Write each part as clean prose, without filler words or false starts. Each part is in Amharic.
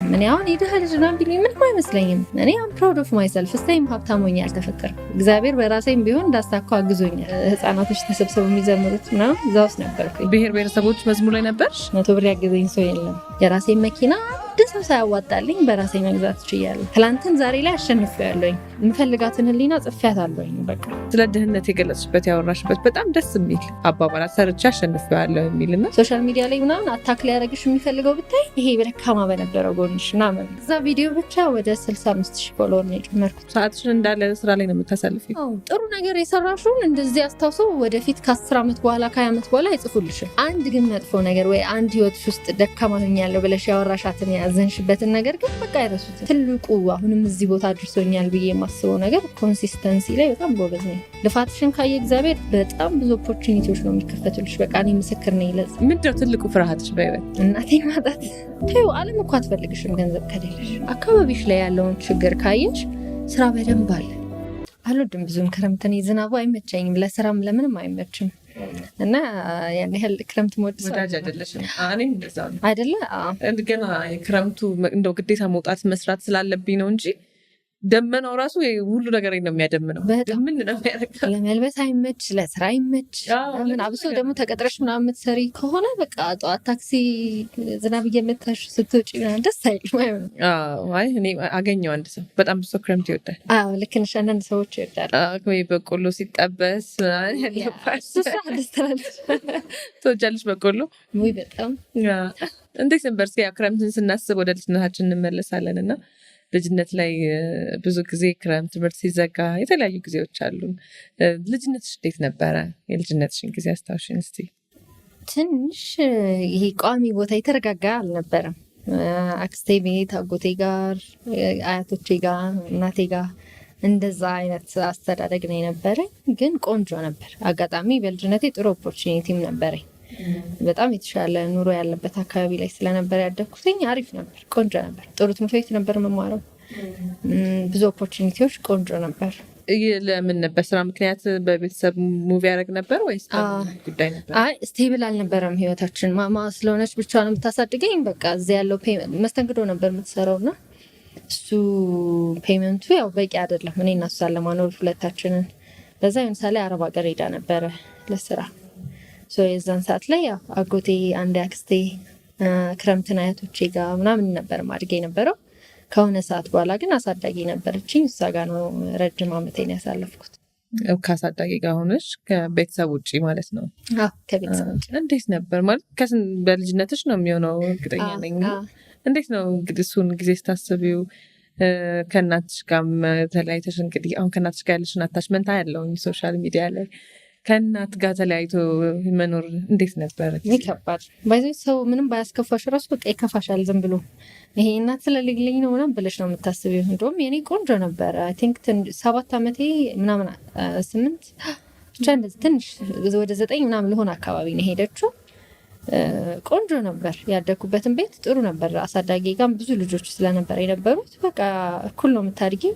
እኔ አሁን የድሃ ልጅ ምናምን ቢሉኝ ምንም አይመስለኝም። እኔ አም ፕራውድ ኦፍ ማይሰልፍ እስታይም ሀብታም ሆኜ አልተፈጠርኩም። እግዚአብሔር በራሴም ቢሆን እንዳሳካው አግዞኛል። ህፃናቶች ተሰብስበው የሚዘምሩት ምናምን እዛ ውስጥ ነበርኩኝ። ብሔር ብሔረሰቦች መዝሙር ላይ ነበርሽ? 100 ብር ያገዘኝ ሰው የለም። የራሴን መኪና አንድ ሰው ሳያዋጣልኝ በራሴ መግዛት ችያለሁ። ትላንትን ዛሬ ላይ አሸንፌያለሁኝ። የምፈልጋትን ህሊና ጽፌያታለሁኝ። በቃ ስለ ድህነት የገለጽሽበት ያወራሽበት በጣም ደስ የሚል አባባላት ሰርቼ አሸንፌያለሁ የሚልና ሶሻል ሚዲያ ላይ ምናምን አታክ ሊያደርግሽ የሚፈልገው ብታይ ይሄ በደካማ በነበረው ጎንሽ ምናምን እዛ ቪዲዮ ብቻ ወደ 65,000 ፎሎወር ነው የጨመርኩት። ሰዓትሽን እንዳለ ስራ ላይ ነው የምታሳልፊው። ጥሩ ነገር የሰራሽውን እንደዚህ አስታውሰው ወደፊት ከ10 ዓመት በኋላ ከ20 ዓመት በኋላ አይጽፉልሽም። አንድ ግን መጥፎ ነገር ወይ አንድ ህይወትሽ ውስጥ ደካማ ሆኛለሁ ብለሽ ያወራሻትን ያዘንሽበትን ነገር ግን በቃ አይረሱትም። ትልቁ አሁንም እዚህ ቦታ አድርሶኛል ብዬ የማስበው ነገር ኮንሲስተንሲ ላይ በጣም ጎበዝ ነኝ። ልፋትሽን ካየ እግዚአብሔር በጣም ብዙ ኦፖርቹኒቲዎች ነው የሚከፈቱልሽ። በቃ እኔ ምስክር ነኝ። ለዛ ምንድነው ትልቁ ፍርሃትሽ በህይወት? እናቴን ማጣት። ተይው ዓለም እኮ አትፈልግሽም ገንዘብ ከሌለሽ። አካባቢሽ ላይ ያለውን ችግር ካየሽ ስራ በደንብ አለ። አልወድም ብዙም ክረምትን፣ ዝናቡ አይመቸኝም፣ ለስራም ለምንም አይመችም እና ያን ያህል ክረምት ሞድ ወዳጅ አይደለሽም። እኔም እንደዛ ነው አይደለ? ገና የክረምቱ እንደው ግዴታ መውጣት መስራት ስላለብኝ ነው እንጂ ደመናው ራሱ ሁሉ ነገር ነው የሚያደምነው። ምን ነው የሚያደርገው? ለመልበስ አይመች፣ ለስራ አይመች። ምን አብሶ ደግሞ ተቀጥረሽ ምናምን የምትሰሪ ከሆነ በቃ ጠዋት ታክሲ ዝናብ እየመታሽ ስትወጪ ደስ አይልም። አይ እኔ አገኘው አንድ ሰው በጣም ብዙ ክረምት ይወዳል። አዎ ልክ ነሽ። አንዳንድ ሰዎች ይወዳል ወይ በቆሎ ሲጠበስ ትወጃለሽ? በቆሎ ወይ በጣም እንዴት ነበር? እስኪ ክረምትን ስናስብ ወደ ልጅነታችን እንመለሳለን እና ልጅነት ላይ ብዙ ጊዜ ክረምት ትምህርት ሲዘጋ የተለያዩ ጊዜዎች አሉ። ልጅነትሽ እንዴት ነበረ? የልጅነትሽን ጊዜ አስታውሽን እስቲ። ትንሽ ይሄ ቋሚ ቦታ የተረጋጋ አልነበረም። አክስቴ ቤት፣ አጎቴ ጋር፣ አያቶቼ ጋር፣ እናቴ ጋር እንደዛ አይነት አስተዳደግ ነው የነበረኝ። ግን ቆንጆ ነበር። አጋጣሚ በልጅነቴ ጥሩ ኦፖርቹኒቲም ነበረኝ። በጣም የተሻለ ኑሮ ያለበት አካባቢ ላይ ስለነበር ያደግኩትኝ አሪፍ ነበር። ቆንጆ ነበር። ጥሩ ትምህርት ቤት ነበር መማረው። ብዙ ኦፖርቹኒቲዎች ቆንጆ ነበር። ለምን ነበር? ስራ ምክንያት በቤተሰብ ሙቪ ያደረግ ነበር ወይስ ጉዳይ ነበር? አይ ስቴብል አልነበረም ህይወታችን። ማማ ስለሆነች ብቻ ነው የምታሳድገኝ። በቃ እዚያ ያለው መስተንግዶ ነበር የምትሰራው እና እሱ ፔመንቱ ያው በቂ አይደለም እኔ እና እሷን ለማኖር ሁለታችንን። በዛ ለምሳሌ አረብ ሀገር ሄዳ ነበረ ለስራ። የዛን ሰዓት ላይ አጎቴ፣ አንድ አክስቴ፣ ክረምትን አያቶቼ ጋር ምናምን ነበር ማድጌ ነበረው። ከሆነ ሰዓት በኋላ ግን አሳዳጊ ነበረችኝ። እሷ ጋር ነው ረጅም ዓመቴን ያሳለፍኩት። ከአሳዳጊ ጋር ሆነሽ ከቤተሰብ ውጭ ማለት ነው? ከቤተሰብ ውጭ። እንዴት ነበር ማለት በልጅነትሽ ነው የሚሆነው እርግጠኛ ነኝ። እንዴት ነው እንግዲህ እሱን ጊዜ ስታስቢው ከእናትሽ ጋር ተለያይተሽ እንግዲህ አሁን ከእናትሽ ጋር ያለሽን አታችመንት ያለውኝ ሶሻል ሚዲያ ላይ ከእናት ጋር ተለያይቶ መኖር እንዴት ነበር? ይከባድ። ባይዘ ሰው ምንም ባያስከፋሽ ራሱ በቃ ይከፋሻል። ዝም ብሎ ይሄ እናት ስለሌለኝ ነው ምናምን ብለሽ ነው የምታስቢው። እንደውም የኔ ቆንጆ ነበረ። አይ ቲንክ 7 ዓመቴ ምናምን 8 ብቻ እንደዚህ ትንሽ ወደ 9 ምናምን ልሆን አካባቢ ነው ሄደችው። ቆንጆ ነበር። ያደኩበትን ቤት ጥሩ ነበር። አሳዳጊ ጋር ብዙ ልጆች ስለነበር የነበሩት በቃ እኩል ነው የምታድጊው።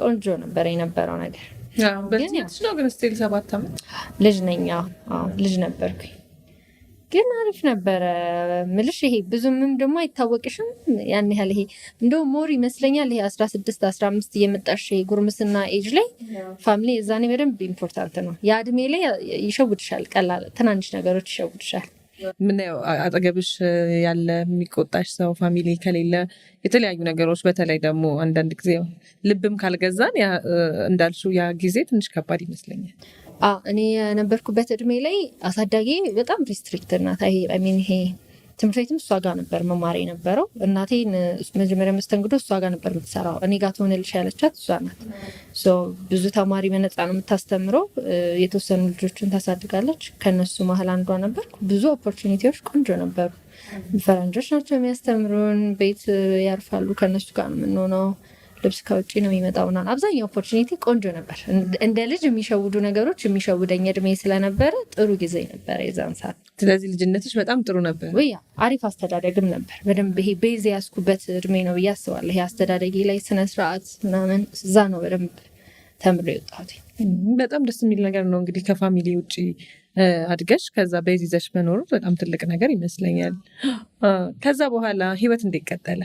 ቆንጆ ነበር የነበረው ነገር። በልጅነትሽ ነው ግን ስቲል 7 ዓመት ልጅ ነኝ። ልጅ ነበርኩኝ ግን አሪፍ ነበረ ምልሽ። ይሄ ብዙምም ደግሞ አይታወቅሽም ያን ያህል። ይሄ እንደውም ሞር ይመስለኛል ይሄ 16 15 እየመጣሽ ጉርምስና ኤጅ ላይ ፋሚሊ እዛኔ በደንብ ኢምፖርታንት ነው። ያ እድሜ ላይ ይሸውድሻል። ቀላል ትናንሽ ነገሮች ይሸውድሻል። ምናየው አጠገብሽ ያለ የሚቆጣሽ ሰው ፋሚሊ ከሌለ የተለያዩ ነገሮች በተለይ ደግሞ አንዳንድ ጊዜ ልብም ካልገዛን እንዳልሽው ያ ጊዜ ትንሽ ከባድ ይመስለኛል። እኔ የነበርኩበት እድሜ ላይ አሳዳጊ በጣም ሪስትሪክት ናት። ይሄ ትምህርት ቤትም እሷ ጋር ነበር መማር የነበረው። እናቴን መጀመሪያ መስተንግዶ እሷ ጋር ነበር የምትሰራው። እኔ ጋር ትሆንልሽ ያለቻት እሷ ናት። ብዙ ተማሪ በነፃ ነው የምታስተምረው። የተወሰኑ ልጆችን ታሳድጋለች። ከነሱ መሀል አንዷ ነበር። ብዙ ኦፖርቹኒቲዎች ቆንጆ ነበሩ። ፈረንጆች ናቸው የሚያስተምሩን። ቤት ያርፋሉ። ከነሱ ጋር ነው የምንሆነው። ልብስ ከውጭ ነው የሚመጣው። አብዛኛው ኦፖርቹኒቲ ቆንጆ ነበር። እንደ ልጅ የሚሸውዱ ነገሮች የሚሸውደኝ እድሜ ስለነበረ ጥሩ ጊዜ ነበር የዛን ሰዓት። ስለዚህ ልጅነትሽ በጣም ጥሩ ነበር። አሪፍ አስተዳደግም ነበር። በደንብ ይሄ ቤዝ ያስኩበት እድሜ ነው ብዬ አስባለሁ። ይሄ አስተዳደጊ ላይ ስነስርዓት ምናምን እዛ ነው በደንብ ተምሮ የወጣሁት። በጣም ደስ የሚል ነገር ነው እንግዲህ ከፋሚሊ ውጭ አድገሽ ከዛ ቤዝ ይዘሽ መኖሩ በጣም ትልቅ ነገር ይመስለኛል። ከዛ በኋላ ህይወት እንዴት ቀጠለ?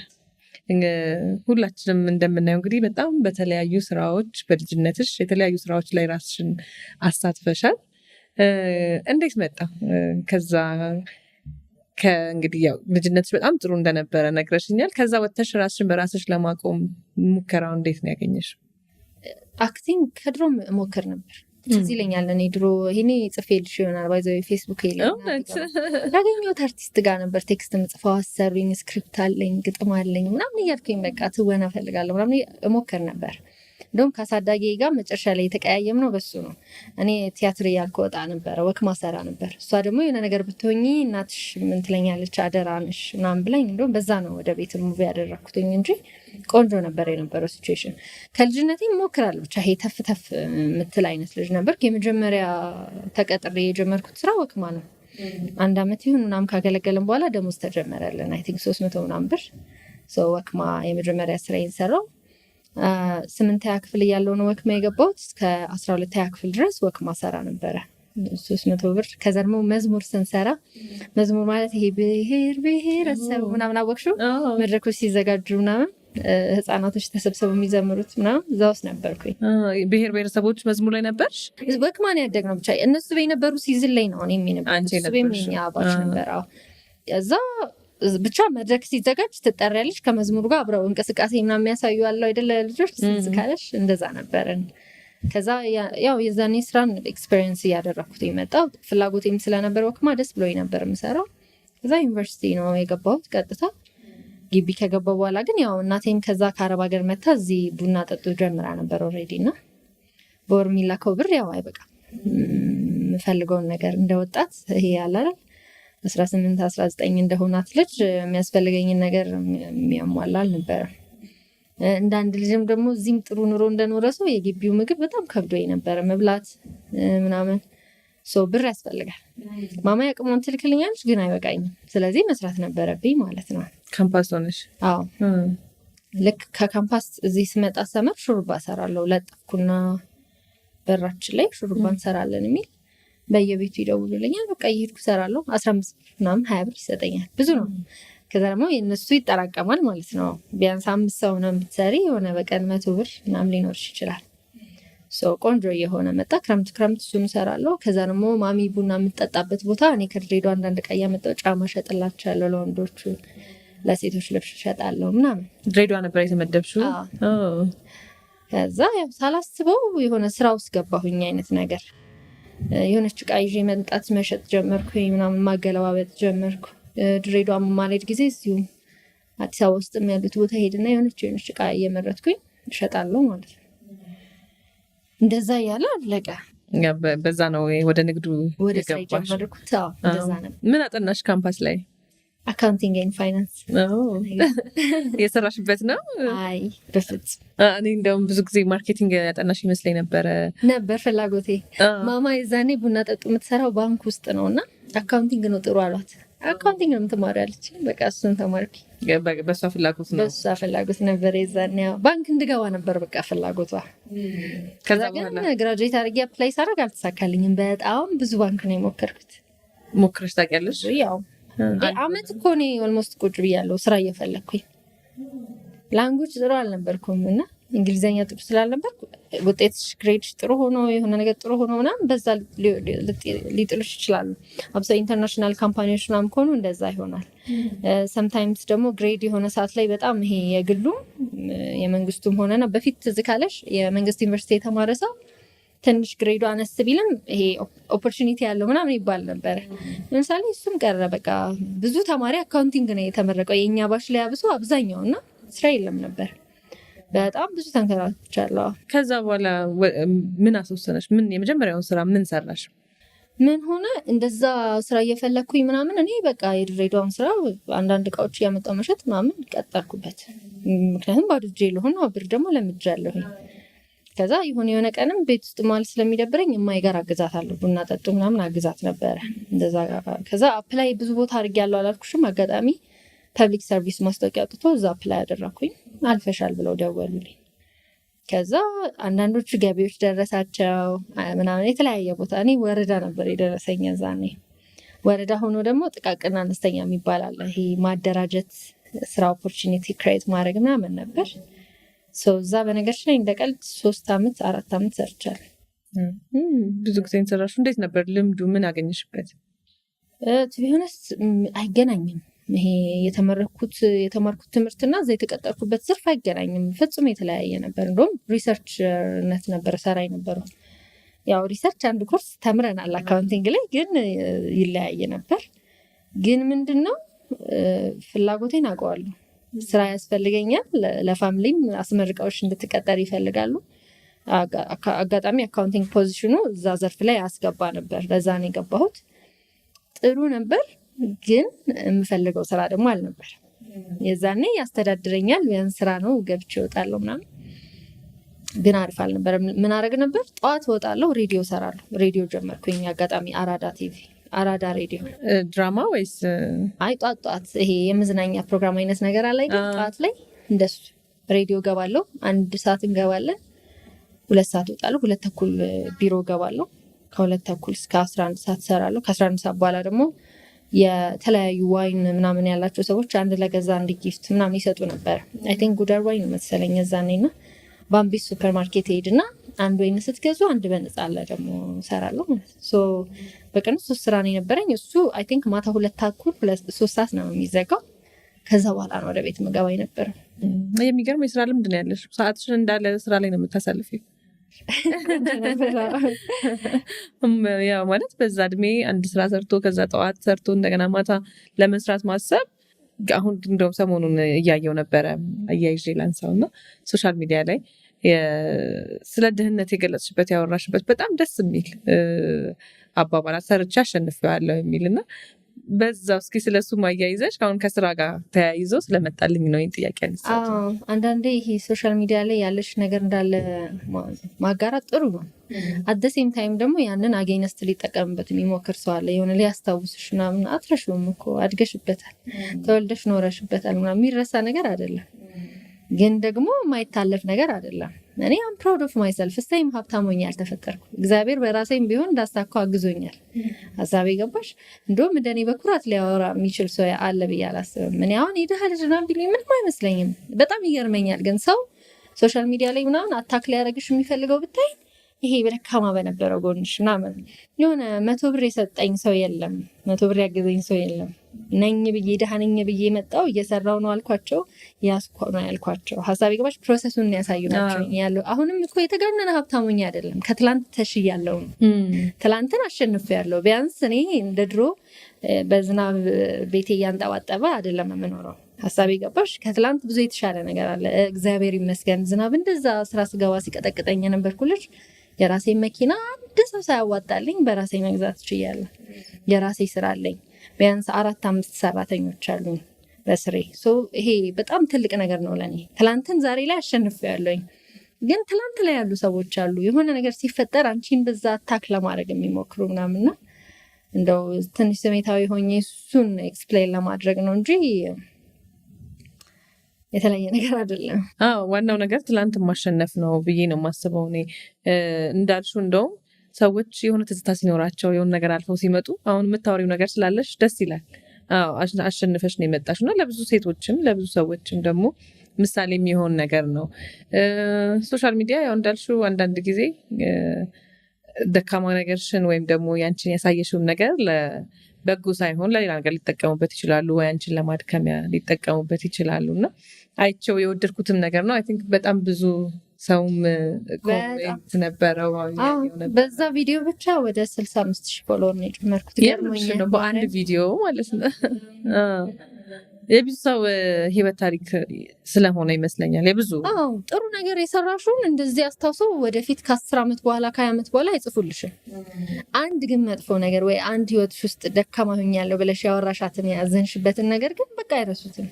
ሁላችንም እንደምናየው እንግዲህ በጣም በተለያዩ ስራዎች በልጅነትሽ የተለያዩ ስራዎች ላይ ራስሽን አሳትፈሻል። እንዴት መጣ? ከዛ ከእንግዲህ ያው ልጅነትሽ በጣም ጥሩ እንደነበረ ነግረሽኛል። ከዛ ወጥተሽ ራስሽን በራስሽ ለማቆም ሙከራው እንዴት ነው ያገኘሽው? አክቲንግ ከድሮም ሞክር ነበር። ትዝ ይለኛል እኔ ድሮ ይሄኔ ጽፌልሽ ይሆናል ባይዘው ፌስቡክ ያገኘሁት አርቲስት ጋር ነበር ቴክስት ምጽፈው አሰሩኝ፣ ስክሪፕት አለኝ፣ ግጥም አለኝ ምናምን እያልኩኝ በቃ ትወና ፈልጋለሁ ምናምን እሞክር ነበር። እንደውም ከአሳዳጊ ጋር መጨረሻ ላይ የተቀያየም ነው በሱ ነው። እኔ ቲያትር እያልኩ ወጣ ነበረ፣ ወክ ማሰራ ነበር። እሷ ደግሞ የሆነ ነገር ብትሆኚ እናትሽ ምን ትለኛለች አደራንሽ ምናምን ብላኝ እንደውም በዛ ነው ወደ ቤት ሙቪ ያደረኩትኝ እንጂ ቆንጆ ነበር የነበረው ሲቹዌሽን። ከልጅነቴ እሞክራለሁ ብቻ ይሄ ተፍ ተፍ የምትል አይነት ልጅ ነበር። የመጀመሪያ ተቀጥሬ የጀመርኩት ስራ ወክማ ነው። 1 አመት ይሁን ምናምን ካገለገለን በኋላ ደሞዝ ተጀመረልን። አይ ቲንክ 300 ምናምን ብር። ወክማ የመጀመሪያ ስራ ይንሰራው 8ኛ ክፍል እያለሁ ነው ወክማ የገባሁት። እስከ 12ኛ ክፍል ድረስ ወክማ ሰራ ነበረ 300 ብር። ከዛ ደግሞ መዝሙር ስንሰራ መዝሙር ማለት ይሄ ብሔር ብሔረሰብ ምናምን አወቅሽው መድረኮች ሲዘጋጁ ምናምን ህፃናቶች ተሰብስበው የሚዘምሩት ምናምን እዛ ውስጥ ነበርኩኝ። ብሔር ብሔረሰቦች መዝሙር ላይ ነበርሽ? ወክማን ያደግነው ብቻ እነሱ በነበሩ ሲዝን ላይ ነው እኔ የሚነበሩ አባች ነበር። እዛ ብቻ መድረክ ሲዘጋጅ ትጠሪያለሽ። ከመዝሙሩ ጋር አብረው እንቅስቃሴ ምናምን የሚያሳዩ ያለው አይደለ ልጆች ስካለሽ እንደዛ ነበርን። ከዛ ያው የዛኔ ስራን ኤክስፔሪየንስ እያደረኩት የመጣው ፍላጎቴም ስለነበር ወክማ ደስ ብሎኝ ነበር የምሰራው። ከዛ ዩኒቨርሲቲ ነው የገባሁት ቀጥታ። ግቢ ከገባሁ በኋላ ግን ያው እናቴም ከዛ ከአረብ ሀገር መታ እዚህ ቡና ጠጡ ጀምራ ነበር ኦልሬዲ እና በወር የሚላከው ብር ያው አይበቃም የምፈልገውን ነገር እንደወጣት ይሄ ያለ አይደል 18 19 እንደሆናት ልጅ የሚያስፈልገኝን ነገር የሚያሟላ አልነበረም። እንዳንድ ልጅም ደግሞ እዚህም ጥሩ ኑሮ እንደኖረ ሰው የግቢው ምግብ በጣም ከብዶኝ ነበር መብላት ምናምን። ብር ያስፈልጋል። ማማ ያቅሟን ትልክልኛለች ግን አይበቃኝም። ስለዚህ መስራት ነበረብኝ ማለት ነው። ካምፓስ ሆነሽ? አዎ ልክ ከካምፓስ እዚህ ስመጣ ሰመር ሹሩባ ሰራለሁ። ለጠፍኩና በራችን ላይ ሹሩባ እንሰራለን የሚል በየቤቱ ይደውሉልኛል። በቃ እየሄድኩ ሰራለሁ። 15 ምናምን 20 ብር ይሰጠኛል። ብዙ ነው። ከዛ ደግሞ የእነሱ ይጠራቀማል ማለት ነው። ቢያንስ 5 ሰው ነው የምትሰሪ የሆነ በቀን 100 ብር ምናምን ሊኖርሽ ይችላል። ቆንጆ የሆነ መጣ። ክረምት እሱን እሰራለሁ። ከዛ ደግሞ ማሚ ቡና የምትጠጣበት ቦታ እኔ ከድሬዳዋ አንዳንድ ዕቃ እያመጣሁ ጫማ ሸጥላቸዋለሁ ለወንዶቹ፣ ለሴቶች ልብስ ሸጣለሁ ምናምን። ድሬዳዋ ነበር የተመደብሽው? ከዛ ያው ሳላስበው የሆነ ስራ ውስጥ ገባሁኝ አይነት ነገር። የሆነች ዕቃ ይዤ መምጣት መሸጥ ጀመርኩኝ ምናምን፣ ማገለባበጥ ጀመርኩ። ድሬዳዋ ማልሄድ ጊዜ እዚሁ አዲስ አበባ ውስጥ ያሉት ቦታ ሄድና የሆነች ዕቃ እየመረጥኩኝ እሸጣለሁ ማለት ነው። እንደዛ ያለ አለቀ። በዛ ነው ወደ ንግዱ ወደ ስራ ጀመርኩት። እንደዛ ነው። ምን አጠናሽ ካምፓስ ላይ? አካውንቲንግ ኤንድ ፋይናንስ። የሰራሽበት ነው? አይ በፍጹም። እኔ እንደውም ብዙ ጊዜ ማርኬቲንግ ያጠናሽ ይመስለኝ ነበር ፍላጎቴ። ማማ የዛኔ ቡና ጠጡ የምትሰራው ባንክ ውስጥ ነው እና አካውንቲንግ ነው ጥሩ አሏት። አካውንቲንግ ነው የምትማሪው አለች። በቃ እሱን ተማርኩ። በሷ ፍላጎት ነው? በሷ ፍላጎት ነበር የዛኔ። ያው ባንክ እንድገባ ነበር በቃ ፍላጎቷ። ከዛ ግን ግራጁዌት አድርጌ አፕላይ ሳደርግ አልተሳካልኝም። በጣም ብዙ ባንክ ነው የሞከርኩት። ሞክረሽ ታውቂያለሽ? ያው አመት እኮ እኔ ኦልሞስት ቁጭ ብያለሁ ስራ እየፈለግኩኝ። ላንጉጅ ጥሩ አልነበርኩም እና እንግሊዘኛ ጥሩ ስላልነበርኩ ውጤትሽ ግሬድሽ ጥሩ ሆኖ የሆነ ነገር ጥሩ ሆኖ ምናምን በዛ ሊጥሉሽ ይችላሉ። አብዛኛው ኢንተርናሽናል ካምፓኒዎች ምናምን ከሆኑ እንደዛ ይሆናል። ሰምታይምስ ደግሞ ግሬድ የሆነ ሰዓት ላይ በጣም ይሄ የግሉም የመንግስቱም ሆነና በፊት ትዝ ካለሽ የመንግስት ዩኒቨርሲቲ የተማረ ሰው ትንሽ ግሬዱ አነስ ቢልም ይሄ ኦፖርቹኒቲ ያለው ምናምን ይባል ነበር። ለምሳሌ እሱም ቀረ። በቃ ብዙ ተማሪ አካውንቲንግ ነው የተመረቀው የኛ ባሽ ላይ አብሶ አብዛኛው እና ስራ የለም ነበር። በጣም ብዙ ተንከራትቻለሁ። ከዛ በኋላ ምን አስወሰነሽ? ምን የመጀመሪያውን ስራ ምን ሰራሽ? ምን ሆነ እንደዛ ስራ እየፈለግኩኝ ምናምን እኔ በቃ የድሬዳዋን ስራ አንዳንድ እቃዎች እያመጣሁ መሸጥ ምናምን ቀጠልኩበት። ምክንያቱም ባዶ እጄ ልሆን ብር ደግሞ ለምጃለሁኝ። ከዛ የሆነ ቀንም ቤት ውስጥ ማለት ስለሚደብረኝ እማዬ ጋር አግዛታለሁ። ቡና ጠጡ ምናምን አግዛት ነበረ እንደዛ። ከዛ አፕላይ ብዙ ቦታ አድርጌያለሁ አላልኩሽም? አጋጣሚ ፐብሊክ ሰርቪስ ማስታወቂያ አውጥቶ እዛ አፕላይ አደረኩኝ። አልፈሻል ብለው ደወሉልኝ። ከዛ አንዳንዶቹ ገቢዎች ደረሳቸው ምናምን የተለያየ ቦታ። እኔ ወረዳ ነበር የደረሰኝ ዛኔ። ወረዳ ሆኖ ደግሞ ጥቃቅን አነስተኛ የሚባል አለ። ይሄ ማደራጀት ስራ ኦፖርቹኒቲ ክሬት ማድረግ ምናምን ነበር። እዛ በነገሮች ላይ እንደቀልድ 3 ዓመት 4 ዓመት ሰርቻለሁ። ብዙ ጊዜ እንሰራሹ። እንዴት ነበር ልምዱ? ምን አገኘሽበት? ቢሆንስ አይገናኝም። ይሄ የተማርኩት ትምህርትና እዛ የተቀጠርኩበት ዘርፍ አይገናኝም። ፍጹም የተለያየ ነበር። እንደውም ሪሰርችነት ነበር ሰራ የነበረው። ያው ሪሰርች አንድ ኮርስ ተምረናል አካውንቲንግ ላይ፣ ግን ይለያየ ነበር። ግን ምንድነው ፍላጎቴን አውቀዋለሁ። ስራ ያስፈልገኛል። ለፋሚሊም አስመርቀውሽ እንድትቀጠር ይፈልጋሉ። አጋጣሚ አካውንቲንግ ፖዚሽኑ እዛ ዘርፍ ላይ ያስገባ ነበር። ለዛ ነው የገባሁት። ጥሩ ነበር፣ ግን የምፈልገው ስራ ደግሞ አልነበር። የዛኔ ያስተዳድረኛል ያን ስራ ነው ገብቼ እወጣለሁ ምናምን፣ ግን አሪፍ አልነበር። ምን አደረግ ነበር? ጠዋት እወጣለሁ፣ ሬዲዮ ሰራለሁ። ሬዲዮ ጀመርኩኝ አጋጣሚ አራዳ ቲቪ፣ አራዳ ሬዲዮ። ድራማ ወይስ? አይ ጧት ይሄ የመዝናኛ ፕሮግራም አይነት ነገር አለ አይደል? ጠዋት ላይ እንደሱ ሬዲዮ ገባለሁ። 1 ሰዓት እንገባለን፣ 2 ሰዓት እወጣለሁ፣ 2 ተኩል ቢሮ ገባለሁ። ከ2 ተኩል እስከ 11 ሰዓት ሰራለሁ። ከ11 ሰዓት በኋላ ደግሞ የተለያዩ ዋይን ምናምን ያላቸው ሰዎች አንድ ለገዛ አንድ ጊፍት ምናምን ይሰጡ ነበር። አይ ቲንክ ጉደር ዋይን መሰለኝ የዛኔና ባምቢስ ሱፐርማርኬት ሄድና አንድ ወይን ስትገዙ አንድ በነፃ አለ ደግሞ ሰራለሁ ማለት ነው። በቀን 3 ስራ ነው የነበረኝ። እሱ አይ ቲንክ ማታ 2 ተኩል 3 ሰዓት ነው የሚዘጋው። ከዛ በኋላ ነው ወደ ቤት መገባ የነበረው። የሚገርም የስራ ልምድ ነው ያለሽ። ሰዓትሽን እንዳለ ስራ ላይ ነው የምታሳልፊው። ያው ማለት በዛ እድሜ አንድ ስራ ሰርቶ ከዛ ጠዋት ሰርቶ እንደገና ማታ ለመስራት ማሰብ። አሁን እንደውም ሰሞኑን እያየው ነበረ አያይዤ ላንሳውና ሶሻል ሚዲያ ላይ ስለ ድህነት የገለጽሽበት ያወራሽበት በጣም ደስ የሚል አባባላት ሰርቼ አሸንፌዋለሁ የሚልና በዛው እስኪ ስለሱ ማያይዘሽ አሁን ከስራ ጋር ተያይዞ ስለመጣልኝ ነው ይሄን ጥያቄ አንስታው። አንዳንዴ ይሄ ሶሻል ሚዲያ ላይ ያለሽ ነገር እንዳለ ማጋራት ጥሩ ነው። አት ዘ ሴም ታይም ደግሞ ያንን አጌንስት ሊጠቀምበት የሚሞክር ሰው አለ። የሆነ ሊያስታውስሽ ምናምን አትረሽውም እኮ አድገሽበታል፣ ተወልደሽ ኖረሽበታል ምናምን የሚረሳ ነገር አይደለም፣ ግን ደግሞ የማይታለፍ ነገር አይደለም። እኔ አም ፕራውድ ኦፍ ማይሰልፍ ስታይም ሀብታም ሆኜ አልተፈጠርኩ። እግዚአብሔር በራሴም ቢሆን እንዳሳካው አግዞኛል። ሀሳቤ ገባሽ? እንደውም እንደኔ በኩራት ሊያወራ የሚችል ሰው አለ ብዬ አላስብም። እኔ አሁን የድሃ ልጅ ምናምን ቢሉኝ ምንም አይመስለኝም። በጣም ይገርመኛል። ግን ሰው ሶሻል ሚዲያ ላይ ምናምን አታክ ሊያደርግሽ የሚፈልገው ብታይ ይሄ በደካማ በነበረው ጎንሽ ምናምን የሆነ 100 ብር የሰጠኝ ሰው የለም፣ 100 ብር ያገዘኝ ሰው የለም። ነኝ ብዬ ደሃ ነኝ ብዬ መጣው እየሰራው ነው አልኳቸው፣ ያስኮ ነው ያልኳቸው። ሀሳቤ ገባሽ? ፕሮሰሱን ያሳዩ ናቸው ያለው። አሁንም እኮ የተጋነነ ሀብታሞኝ አይደለም፣ ከትላንት ተሽያለሁ ነው። ትላንትን አሸንፌያለሁ። ቢያንስ እኔ እንደ ድሮ በዝናብ ቤቴ እያንጠባጠበ አይደለም የምኖረው። ሀሳቤ ገባሽ? ከትላንት ብዙ የተሻለ ነገር አለ። እግዚአብሔር ይመስገን። ዝናብ እንደዛ ስራ ስገባ ሲቀጠቅጠኝ የነበርኩ ልጅ የራሴ መኪና አንድ ሰው ሳያዋጣልኝ በራሴ መግዛት ችያለሁ። የራሴ ስራ አለኝ። ቢያንስ 4-5 ሰራተኞች አሉኝ በስሬ። ይሄ በጣም ትልቅ ነገር ነው ለኔ። ትላንትን ዛሬ ላይ አሸንፌያለሁኝ። ግን ትላንት ላይ ያሉ ሰዎች አሉ የሆነ ነገር ሲፈጠር አንቺን በዛ አታክ ለማድረግ የሚሞክሩ ምናምንና እንደው ትንሽ ስሜታዊ ሆኜ እሱን ኤክስፕሌን ለማድረግ ነው እንጂ የተለየ ነገር አይደለም። ዋናው ነገር ትላንት ማሸነፍ ነው ብዬ ነው የማስበው እኔ። እንዳልሹ እንደውም ሰዎች የሆነ ትዝታ ሲኖራቸው የሆነ ነገር አልፈው ሲመጡ አሁን የምታወሪው ነገር ስላለሽ ደስ ይላል። አሸንፈሽ ነው የመጣሽ እና ለብዙ ሴቶችም ለብዙ ሰዎችም ደግሞ ምሳሌ የሚሆን ነገር ነው። ሶሻል ሚዲያ ያው እንዳልሹ አንዳንድ ጊዜ ደካማ ነገርሽን ወይም ደግሞ ያንቺን ያሳየሽውን ነገር በጎ ሳይሆን ለሌላ ነገር ሊጠቀሙበት ይችላሉ፣ ወይ አንቺን ለማድከሚያ ሊጠቀሙበት ይችላሉ። እና አይቼው የወደድኩትም ነገር ነው። አይ ቲንክ በጣም ብዙ ሰውም ኮሜንት ነበረው። በዛ ቪዲዮ ብቻ ወደ 65,000 ፎሎወር ነው የጨመርኩት። ገርሞኛል። በአንድ ቪዲዮ ማለት ነው። የብዙ ሰው ህይወት ታሪክ ስለሆነ ይመስለኛል። የብዙ ጥሩ ነገር የሰራሽውን እንደዚህ አስታውሰው ወደፊት ከ10 ዓመት በኋላ ከ20 ዓመት በኋላ አይጽፉልሽም። አንድ ግን መጥፎ ነገር ወይ አንድ ህይወት ውስጥ ደካማ ሆኛለሁ ብለሽ ያወራሻትን ያዘንሽበትን ነገር ግን በቃ አይረሱትም።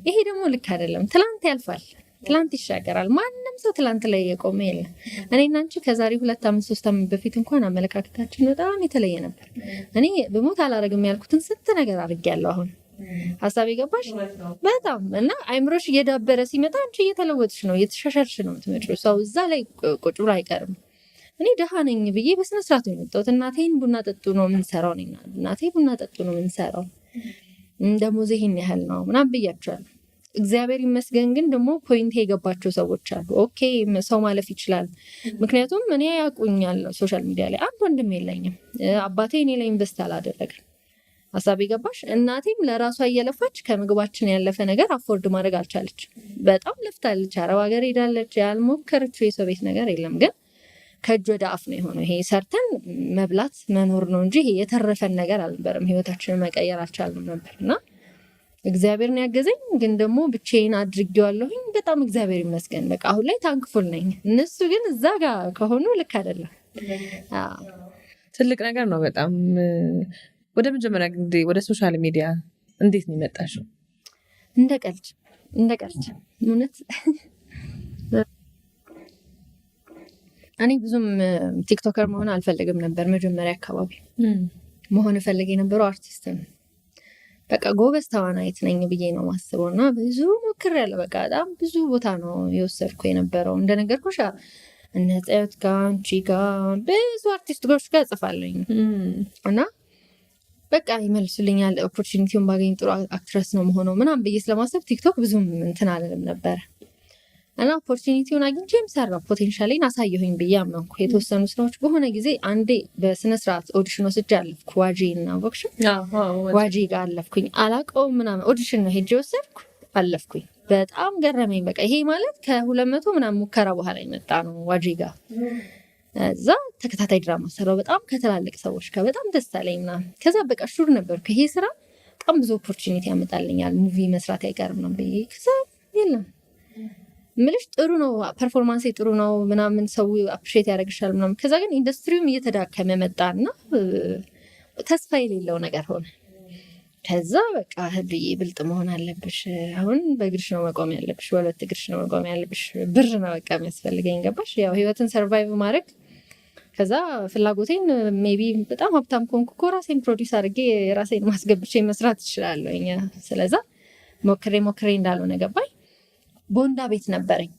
ይሄ ደግሞ ልክ አይደለም። ትላንት ያልፋል፣ ትላንት ይሻገራል። ማንም ሰው ትላንት ላይ የቆመ የለም። እኔና አንቺ ከዛሬ 2 ዓመት 3 ዓመት በፊት እንኳን አመለካከታችን በጣም የተለየ ነበር። እኔ በሞት አላረግም ያልኩትን ስንት ነገር አድርጌያለሁ። አሁን ሀሳብ የገባሽ በጣም እና አይምሮሽ እየዳበረ ሲመጣ አንቺ እየተለወጥሽ ነው፣ እየተሻሻልሽ ነው የምትመጪው። ሰው እዛ ላይ ቁጭ ብሎ አይቀርም። እኔ ደሃ ነኝ ብዬ በስነ ስርዓት ነው የመጣሁት። እናቴን ቡና ጠጡ ነው የምንሰራው፣ እናቴ ቡና ጠጡ ነው የምንሰራው፣ ደሞዜ ይሄን ያህል ነው ምናምን ብያቸዋለሁ። እግዚአብሔር ይመስገን ግን ደግሞ ፖይንት የገባቸው ሰዎች አሉ። ኦኬ ሰው ማለፍ ይችላል። ምክንያቱም እኔ ያውቁኛል ሶሻል ሚዲያ ላይ አንድ ወንድም የለኝም። አባቴ እኔ ላይ ኢንቨስት አላደረግም። ሀሳብ ገባሽ? እናቴም ለራሷ እየለፋች ከምግባችን ያለፈ ነገር አፎርድ ማድረግ አልቻለች። በጣም ለፍታለች። አረብ ሀገር ሄዳለች። ያልሞከረችው የሰው ቤት ነገር የለም። ግን ከእጅ ወደ አፍ ነው የሆነው። ይሄ ሰርተን መብላት መኖር ነው እንጂ ይሄ የተረፈን ነገር አልነበረም። ህይወታችንን መቀየር አልቻልንም ነበር እና እግዚአብሔርን ያገዘኝ ግን ደግሞ ብቻዬን አድርጌዋለሁኝ። በጣም እግዚአብሔር ይመስገን። በቃ አሁን ላይ ታንክፉል ነኝ። እነሱ ግን እዛ ጋር ከሆኑ ልክ አይደለም። ትልቅ ነገር ነው በጣም። ወደ መጀመሪያ ጊዜ ወደ ሶሻል ሚዲያ እንዴት ነው የመጣሽው? እንደ ቀልድ እውነት እኔ ብዙም ቲክቶከር መሆን አልፈልግም ነበር። መጀመሪያ አካባቢ መሆን እፈልግ የነበረው አርቲስት ነው። በቃ ጎበዝ ተዋናይት ነኝ ብዬ ነው ማስበው እና ብዙ ሞክሬያለሁ። በቃ በጣም ብዙ ቦታ ነው የወሰድኩ የነበረው። እንደነገርኩሽ እነ ጽዮት ጋር አንቺ ጋር ብዙ አርቲስቶች ጋር እጽፋለሁኝ እና በቃ ይመልሱልኛል። ኦፖርቹኒቲውን ባገኝ ጥሩ አክትረስ ነው መሆነው ምናምን ብዬ ስለማሰብ ቲክቶክ ብዙም እንትን አልልም ነበር እና ኦፖርቹኒቲውን አግኝቼም ሰራው። ፖቴንሻሌን አሳየሁኝ ብዬ አመንኩ። የተወሰኑ ስራዎች በሆነ ጊዜ አንዴ በስነስርዓት ኦዲሽን ወስጄ አለፍኩ። ዋጂ እና ቦክሽ ዋጂ ጋር አለፍኩኝ። አላውቀውም ምናምን ኦዲሽን ነው ሄጄ ወሰድኩ፣ አለፍኩኝ። በጣም ገረመኝ። በቃ ይሄ ማለት ከ200 ምናምን ሙከራ በኋላ የመጣ ነው ዋጂ ጋር። እዛ ተከታታይ ድራማ ሰራው በጣም ከትላልቅ ሰዎች ጋር። በጣም ደስ አለኝ ምናምን። ከዛ በቃ ሹር ነበርኩ ይሄ ስራ በጣም ብዙ ኦፖርቹኒቲ ያመጣልኛል፣ ሙቪ መስራት አይቀርም ነው ብዬ ከዛ የለም ምልሽ ጥሩ ነው ፐርፎርማንስ ጥሩ ነው ምናምን ሰው አፕሪሼት ያደርግሻል ምናምን። ከዛ ግን ኢንዱስትሪውም እየተዳከመ መጣና ተስፋ የሌለው ነገር ሆነ። ከዛ በቃ ብዬ ብልጥ መሆን አለብሽ፣ አሁን በእግርሽ ነው መቆም ያለብሽ፣ በሁለት እግርሽ ነው መቆም ያለብሽ። ብር ነው በቃ የሚያስፈልገኝ ገባሽ? ያው ህይወትን ሰርቫይቭ ማድረግ። ከዛ ፍላጎቴን ሜቢ በጣም ሀብታም ከሆንኩ እኮ ራሴን ፕሮዲውስ አድርጌ ራሴን ማስገብቼ መስራት እችላለሁ። ስለዛ ሞክሬ እንዳልሆነ ገባኝ። ቦንዳ ቤት ነበረኝ፣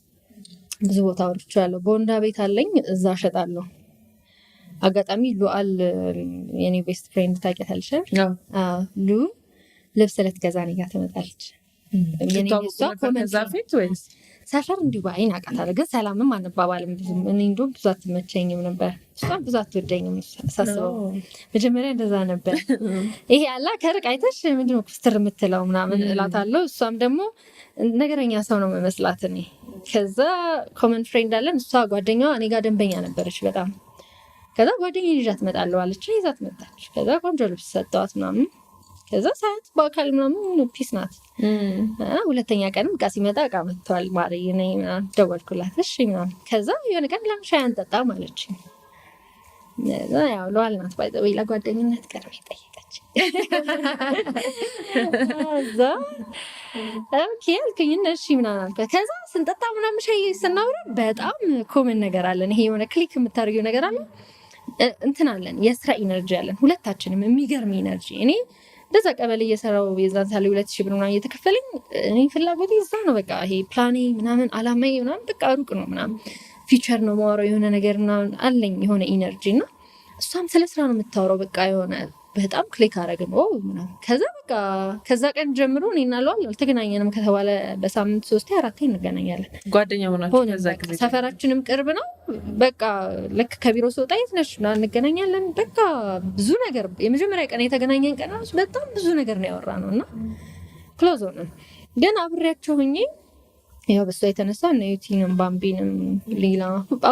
ብዙ ቦታ ወርቻለሁ። ቦንዳ ቤት አለኝ፣ እዛ እሸጣለሁ። አጋጣሚ ሉአል የኔ ቤስት ፍሬንድ ታውቂያታለሽ? ሉ ልብስ ልትገዛ እኔ ጋር ትመጣለች። ሰፈር እንዲሁ በአይን አውቃታለሁ፣ ግን ሰላምም አንባባልም ብዙም። እኔ እንደውም ብዙ አትመቸኝም ነበር፣ እሷም ብዙ አትወደኝም ሳስበው። መጀመሪያ እንደዛ ነበር። ይሄ አላ ከርቅ አይተሽ ምንድነው ኩስትር የምትለው ምናምን እላታለሁ። እሷም ደግሞ ነገረኛ ሰው ነው መመስላት። እኔ ከዛ ኮመን ፍሬንድ አለን፣ እሷ ጓደኛዋ እኔ ጋር ደንበኛ ነበረች በጣም። ከዛ ጓደኛ ይዣት እመጣለሁ አለች፣ ይዛት መጣች። ከዛ ቆንጆ ልብስ ሰጠዋት ምናምን። ከዛ ሳያት በአካል ምናምን ፒስ ናት። ሁለተኛ ቀንም እቃ ሲመጣ እቃ መጥተዋል ማርዬ ነኝ ምናምን ደወልኩላት፣ እሺ ምናምን። ከዛ የሆነ ቀን ለምን ሻይ አንጠጣም አለችኝ። ያው ለዋል ናት ባይዘው ለጓደኝነት ቀርቤ ጠየቀች። እዛ ኦኬ አልኩኝ እሺ ምናምን አልኳት። ከዛ ስንጠጣ ምናምን ሻይ ስናወራ በጣም ኮመን ነገር አለን። ይሄ የሆነ ክሊክ የምታደርጊው ነገር አለ እንትን አለን፣ የስራ ኢነርጂ አለን ሁለታችንም፣ የሚገርም ኢነርጂ። እኔ እንደዛ ቀበሌ እየሰራው የዛን ሳሌ 2000 ብር ምናምን እየተከፈለኝ እኔ ፍላጎቴ እዛ ነው። በቃ ይሄ ፕላኔ ምናምን አላማዬ ምናምን በቃ ሩቅ ነው ምናምን ፊቸር ነው ማወራው የሆነ ነገር ምናምን አለኝ የሆነ ኢነርጂ እና እሷም ስለ ስራ ነው የምታወራው። በቃ የሆነ በጣም ክሊክ አደረግን ምናምን። ከዛ በቃ ከዛ ቀን ጀምሮ እኔና ለዋል አልተገናኘንም ከተባለ በሳምንት 3-4 እንገናኛለን። ጓደኛ ሆናችሁ ሰፈራችንም ቅርብ ነው። በቃ ልክ ከቢሮ ስወጣ የት ነሽ ምናምን እንገናኛለን። በቃ ብዙ ነገር የመጀመሪያ ቀን የተገናኘን ቀን በጣም ብዙ ነገር ነው ያወራነው እና ክሎዝ ሆነን። ግን አብሬያቸው ሆኜ ያው በሷ የተነሳ እነ ዩቲንም ባምቢንም ሌላ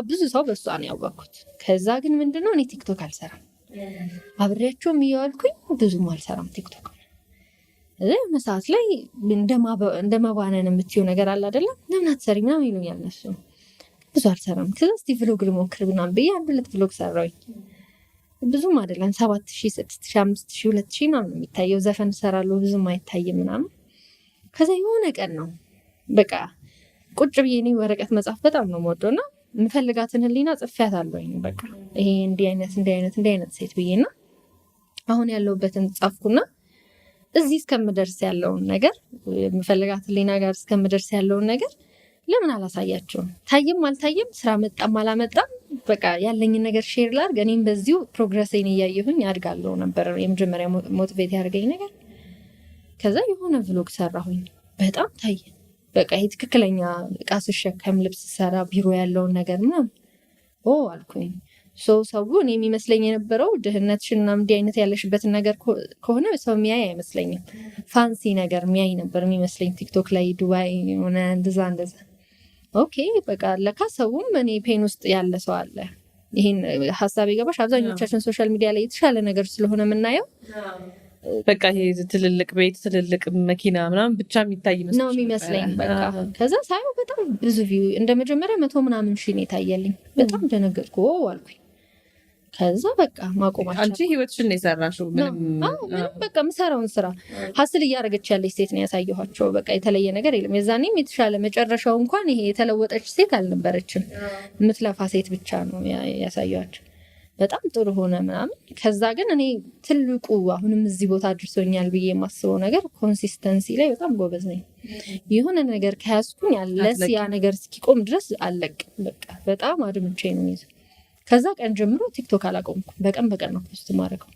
ብዙ ሰው በሷ ነው ያወቅኩት። ከዛ ግን ምንድነው እኔ ቲክቶክ አልሰራም፣ አብሬያቸውም እያዋልኩኝ ብዙም አልሰራም ቲክቶክ። የሆነ ሰዓት ላይ እንደመባነን የምትይው ነገር አለ አይደለም፣ ለምን አትሰሪ ምናምን ይሉኛል እነሱ። ብዙ አልሰራም። ከዛ እስቲ ቭሎግ ልሞክር ምናምን ብዬ 1-2 ቭሎግ ሰራሁኝ። ብዙም አይደለም 7000፣ 6000፣ 5000፣ 2000 ምናምን የሚታየው። ዘፈን እሰራለሁ ብዙም አይታይም ምናምን። ከዛ የሆነ ቀን ነው በቃ ቁጭ ብዬ እኔ ወረቀት መጻፍ በጣም ነው የምወደው እና የምፈልጋትን ህሊና ጽፌያታለሁኝ። በቃ ይሄ እንዲህ አይነት ሴት ብዬና አሁን ያለሁበትን ጻፍኩና እዚህ እስከምደርስ ያለውን ነገር የምፈልጋት ህሊና ጋር እስከምደርስ ያለውን ነገር ለምን አላሳያቸውም? ታየም አልታየም፣ ስራ መጣም አላመጣም፣ በቃ ያለኝን ነገር ሼር ላድርግ። እኔም በዚሁ ፕሮግረሴን እያየሁኝ አድጋለሁ ነበር የመጀመሪያ ሞቲቬት ያደርገኝ ነገር። ከዛ የሆነ ቭሎግ ሰራሁኝ። በጣም ታየ። በቃ ይሄ ትክክለኛ እቃ ስሸከም ልብስ ሰራ ቢሮ ያለውን ነገር ምናምን አልኩኝ። ሰው እኔ የሚመስለኝ የነበረው ድህነትሽና እንዲህ አይነት ያለሽበትን ነገር ከሆነ ሰው የሚያይ አይመስለኝም። ፋንሲ ነገር የሚያይ ነበር የሚመስለኝ ቲክቶክ ላይ ዱባይ የሆነ እንደዛ ኦኬ በቃ ለካ ሰውም እኔ ፔን ውስጥ ያለ ሰው አለ። ይሄን ሀሳብ ይገባሽ? አብዛኞቻችን ሶሻል ሚዲያ ላይ የተሻለ ነገር ስለሆነ የምናየው በቃ ይሄ ትልልቅ ቤት ትልልቅ መኪና ምናምን ብቻ የሚታይ ነው የሚመስለኝ። በቃ ከዛ ሳይሆን በጣም ብዙ ቪው እንደ መጀመሪያ 100 ምናምን ሺህ ነው የታየልኝ። በጣም ደነገጥኩ አልኩኝ። ከዛ በቃ ማቆማቸው አንቺ ህይወትሽን ነው የሰራሽው። ምንም በቃ የምሰራውን ስራ ሀስል እያደረገች ያለች ሴት ነው ያሳየኋቸው። በቃ የተለየ ነገር የለም። የዛኔም የተሻለ መጨረሻው እንኳን ይሄ የተለወጠች ሴት አልነበረችም። የምትለፋ ሴት ብቻ ነው ያሳየኋቸው። በጣም ጥሩ ሆነ ምናምን። ከዛ ግን እኔ ትልቁ አሁንም እዚህ ቦታ አድርሶኛል ብዬ የማስበው ነገር ኮንሲስተንሲ ላይ በጣም ጎበዝ ነኝ። የሆነ ነገር ከያዝኩኝ ያለስ ያ ነገር እስኪቆም ድረስ አለቅም። በቃ በጣም አድምቼ ነው ይዘ ከዛ ቀን ጀምሮ ቲክቶክ አላቆምኩም። በቀን ነው ፖስት ማድረገው።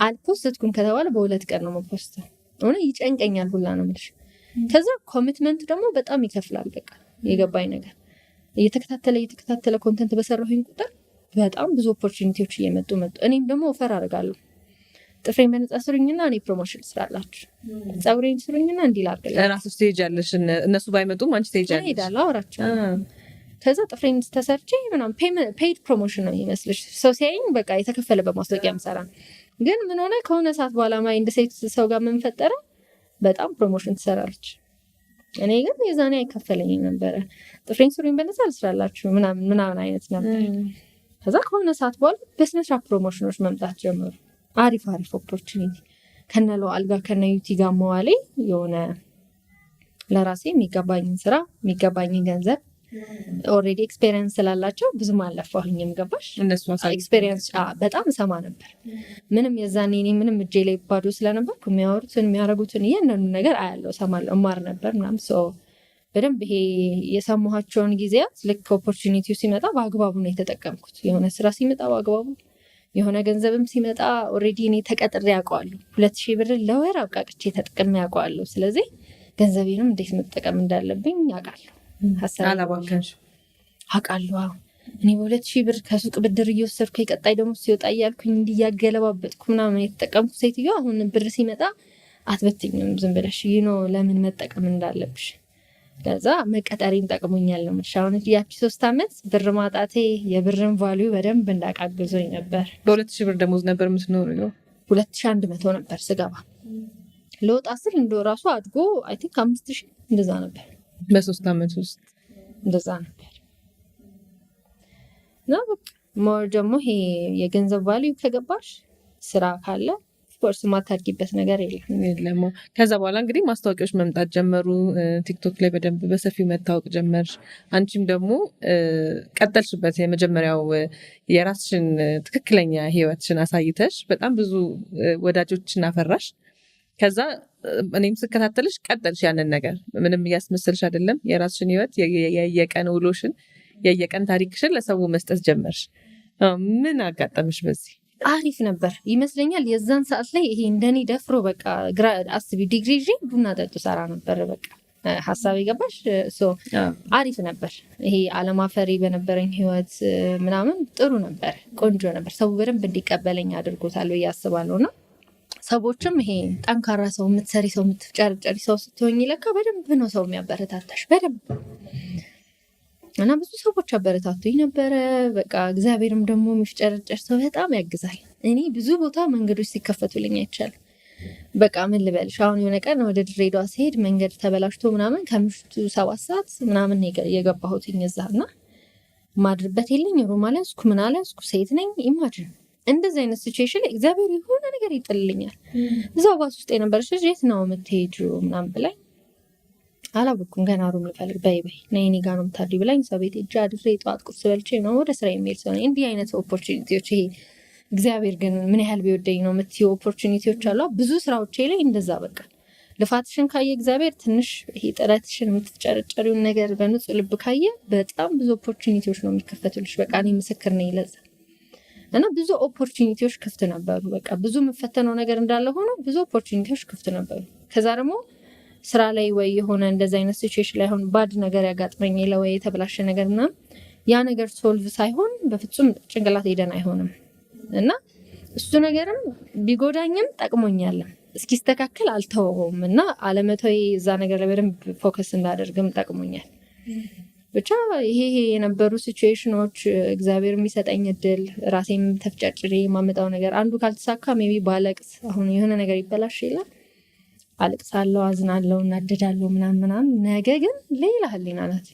አልፖስትኩም ከተባለ በሁለት ቀን ነው መፖስት። ሆነ ይጨንቀኛል ሁላ ነው የምልሽ። ከዛ ኮሚትመንት ደግሞ በጣም ይከፍላል። በቃ የገባኝ ነገር እየተከታተለ ኮንተንት በሰራሁኝ ቁጥር በጣም ብዙ ኦፖርቹኒቲዎች እየመጡ እኔም ደግሞ ኦፈር አደርጋለሁ። ጥፍሬን በነጻ ስሩኝና እኔ ፕሮሞሽን ስራላችሁ፣ ፀጉሬን ስሩኝና እንዲላርግላችሁ ራሱ ስቴጅ አለሽ። እነሱ ባይመጡም አንቺ ስቴጅ አለሽ። ሄዳለሁ አወራቸው። ከዛ ጥፍሬን ተሰርቼ ምናምን ፔይድ ፕሮሞሽን ነው ይመስልሽ። ሰው ሲያይኝ በቃ የተከፈለ በማስታወቂያ ምሰራ። ግን ምን ሆነ ከሆነ ሰዓት በኋላ ማይንድ ሴት ሰው ጋር ምን ፈጠረ፣ በጣም ፕሮሞሽን ትሰራለች። እኔ ግን የዛኔ አይከፈለኝም ነበረ። ጥፍሬን ስሩኝ በነጻ ልስራላችሁ ምናምን አይነት ነበር። ከዛ ከሆነ ሰዓት በኋላ በስነስርዓት ፕሮሞሽኖች መምጣት ጀመሩ። አሪፍ ኦፖርቹኒቲ ከነለው አልጋ ከነዩቲ ጋር መዋሌ የሆነ ለራሴ የሚገባኝን ስራ የሚገባኝን ገንዘብ ኦልሬዲ ኤክስፔሪየንስ ስላላቸው ብዙም አለፋሁኝም። ገባሽ? እነሱ ኤክስፔሪየንስ በጣም ሰማ ነበር። ምንም የዛኔ እኔ ምንም እጄ ላይ ባዶ ስለነበርኩ የሚያወሩትን የሚያደርጉትን እያንዳንዱ ነገር አያለው፣ ሰማለሁ፣ እማር ነበር ምናምን። በደንብ ይሄ የሰማኋቸውን ጊዜያት ልክ ኦፖርቹኒቲው ሲመጣ በአግባቡ ነው የተጠቀምኩት። የሆነ ስራ ሲመጣ በአግባቡ፣ የሆነ ገንዘብም ሲመጣ ኦልሬዲ እኔ ተቀጥሬ ያውቀዋለሁ። 2000 ብር ለወር አብቃቅቼ ተጠቅሜ ያውቀዋለሁ። ስለዚህ ገንዘቤንም እንዴት መጠቀም እንዳለብኝ ያውቃለሁ። አላባከንሽ አውቃለሁ። እኔ በ2000 ብር ከሱቅ ብድር እየወሰድኩ የቀጣይ ደግሞ ሲወጣ እያልኩኝ እንዲያገለባበጥኩ ምናምን የተጠቀምኩ ሴትዮ አሁን ብር ሲመጣ አትበትኝም ዝም ብለሽ ለምን መጠቀም እንዳለብሽ። ከዛ መቀጠሪን ጠቅሞኛል ነው የምልሽ። አሁን ያቺ 3 አመት ብር ማጣቴ የብርን ቫልዩ በደንብ እንዳቃግዞኝ ነበር። በ2000 ብር ደሞዝ ነበር የምትኖሪው? 2100 ነበር ስገባ። ለወጣ ስል እንደው ራሱ አድጎ አይ ቲንክ 5000 እንደዛ ነበር በ3 አመት ውስጥ እንደዛ ነበር። ነው ሞር ደግሞ ይሄ የገንዘብ ቫልዩ ከገባሽ ስራ ካለ ኦፍኮርስ ማታርጊበት ነገር የለም። ከዛ በኋላ እንግዲህ ማስታወቂያዎች መምጣት ጀመሩ። ቲክቶክ ላይ በደንብ በሰፊው መታወቅ ጀመርሽ። አንቺም ደግሞ ቀጠልሽበት። የመጀመሪያው የራስሽን ትክክለኛ ህይወትሽን አሳይተሽ በጣም ብዙ ወዳጆችን አፈራሽ። ከዛ እኔም ስከታተልሽ ቀጠልሽ ያንን ነገር። ምንም እያስመሰልሽ አይደለም። የራስሽን ህይወት የየቀን ውሎሽን የየቀን ታሪክሽን ለሰው መስጠት ጀመርሽ። ምን አጋጠምሽ በዚህ? አሪፍ ነበር ይመስለኛል። የዛን ሰዓት ላይ ይሄ እንደኔ ደፍሮ በቃ አስቢ ዲግሪ ይዤ ቡና ጠጡ ሰራ ነበር። በቃ ሀሳብ የገባሽ አሪፍ ነበር። ይሄ አለማፈሪ በነበረኝ ህይወት ምናምን ጥሩ ነበር፣ ቆንጆ ነበር። ሰው በደንብ እንዲቀበለኝ አድርጎታል ብዬ አስባለሁ። እና ሰዎችም ይሄ ጠንካራ ሰው፣ የምትሰሪ ሰው፣ የምትፍጨርጨሪ ሰው ስትሆኝ ለካ በደንብ ነው ሰው የሚያበረታታሽ በደንብ። እና ብዙ ሰዎች አበረታቱኝ ነበረ። በቃ እግዚአብሔርም ደግሞ የሚፍጨረጨር ሰው በጣም ያግዛል። እኔ ብዙ ቦታ መንገዶች ሲከፈቱልኝ አይቻልም። በቃ ምን ልበልሽ፣ አሁን የሆነ ቀን ወደ ድሬዳዋ ሲሄድ መንገድ ተበላሽቶ ምናምን ከምሽቱ 7 ሰዓት ምናምን የገባሁት እዛ እና ማድርበት የለኝ ሩም አልያዝኩ ምን አልያዝኩ፣ ሴት ነኝ። ኢማጂን እንደዚህ አይነት ሲቹዌሽን ላይ እግዚአብሔር የሆነ ነገር ይጥልልኛል። እዛው ባስ ውስጥ የነበረች ልጅ የት ነው የምትሄጂው ምናምን ብላኝ አላወኩም። ገና ሩም ልፈልግ በይ ነይ እኔ ጋር ነው የምታድሪው ብላኝ ሰው ቤት ሄጄ አድሬ ጠዋት ቁርስ በልቼ ነው ወደ ስራ የሚሄድ ሰው ነኝ። እንዲህ አይነት ኦፖርቹኒቲዎች ይሄ እግዚአብሔር ግን ምን ያህል ቢወደኝ ነው የምትይው ኦፖርቹኒቲዎች አሉ። ብዙ ስራዎቼ ላይ እንደዛ በቃ ልፋትሽን ካየ እግዚአብሔር ትንሽ ይሄ ጥረትሽን የምትጨረጨሪውን ነገር በንጹህ ልብ ካየ በጣም ብዙ ኦፖርቹኒቲዎች ነው የሚከፈቱልሽ። በቃ እኔ ምስክር ነኝ ለዛ። እና ብዙ ኦፖርቹኒቲዎች ክፍት ነበሩ። በቃ ብዙ የምፈተነው ነገር እንዳለ ሆኖ ብዙ ኦፖርቹኒቲዎች ክፍት ነበሩ። ከዛ ደግሞ ስራ ላይ ወይ የሆነ እንደዚህ አይነት ሲቹዌሽን ላይ አሁን ባድ ነገር ያጋጥመኝ ወይ የተበላሸ ነገር እና ያ ነገር ሶልቭ ሳይሆን በፍጹም ጭንቅላት ሄደን አይሆንም እና እሱ ነገርም ቢጎዳኝም ጠቅሞኛል እስኪስተካከል አልተወውም እና አለመተው እዛ ነገር ላይ በደንብ ፎከስ እንዳደርግም ጠቅሞኛል ብቻ ይሄ የነበሩ ሲቹዌሽኖች እግዚአብሔር የሚሰጠኝ እድል ራሴም ተፍጨጭሬ ማመጣው ነገር አንዱ ካልተሳካ ሜቢ ባለቅስ አሁን የሆነ ነገር ይበላሽ ይላል አለቅሳለሁ አዝናለሁ እናደዳለሁ ምናምን ነገ ግን ሌላ ህሊና ናት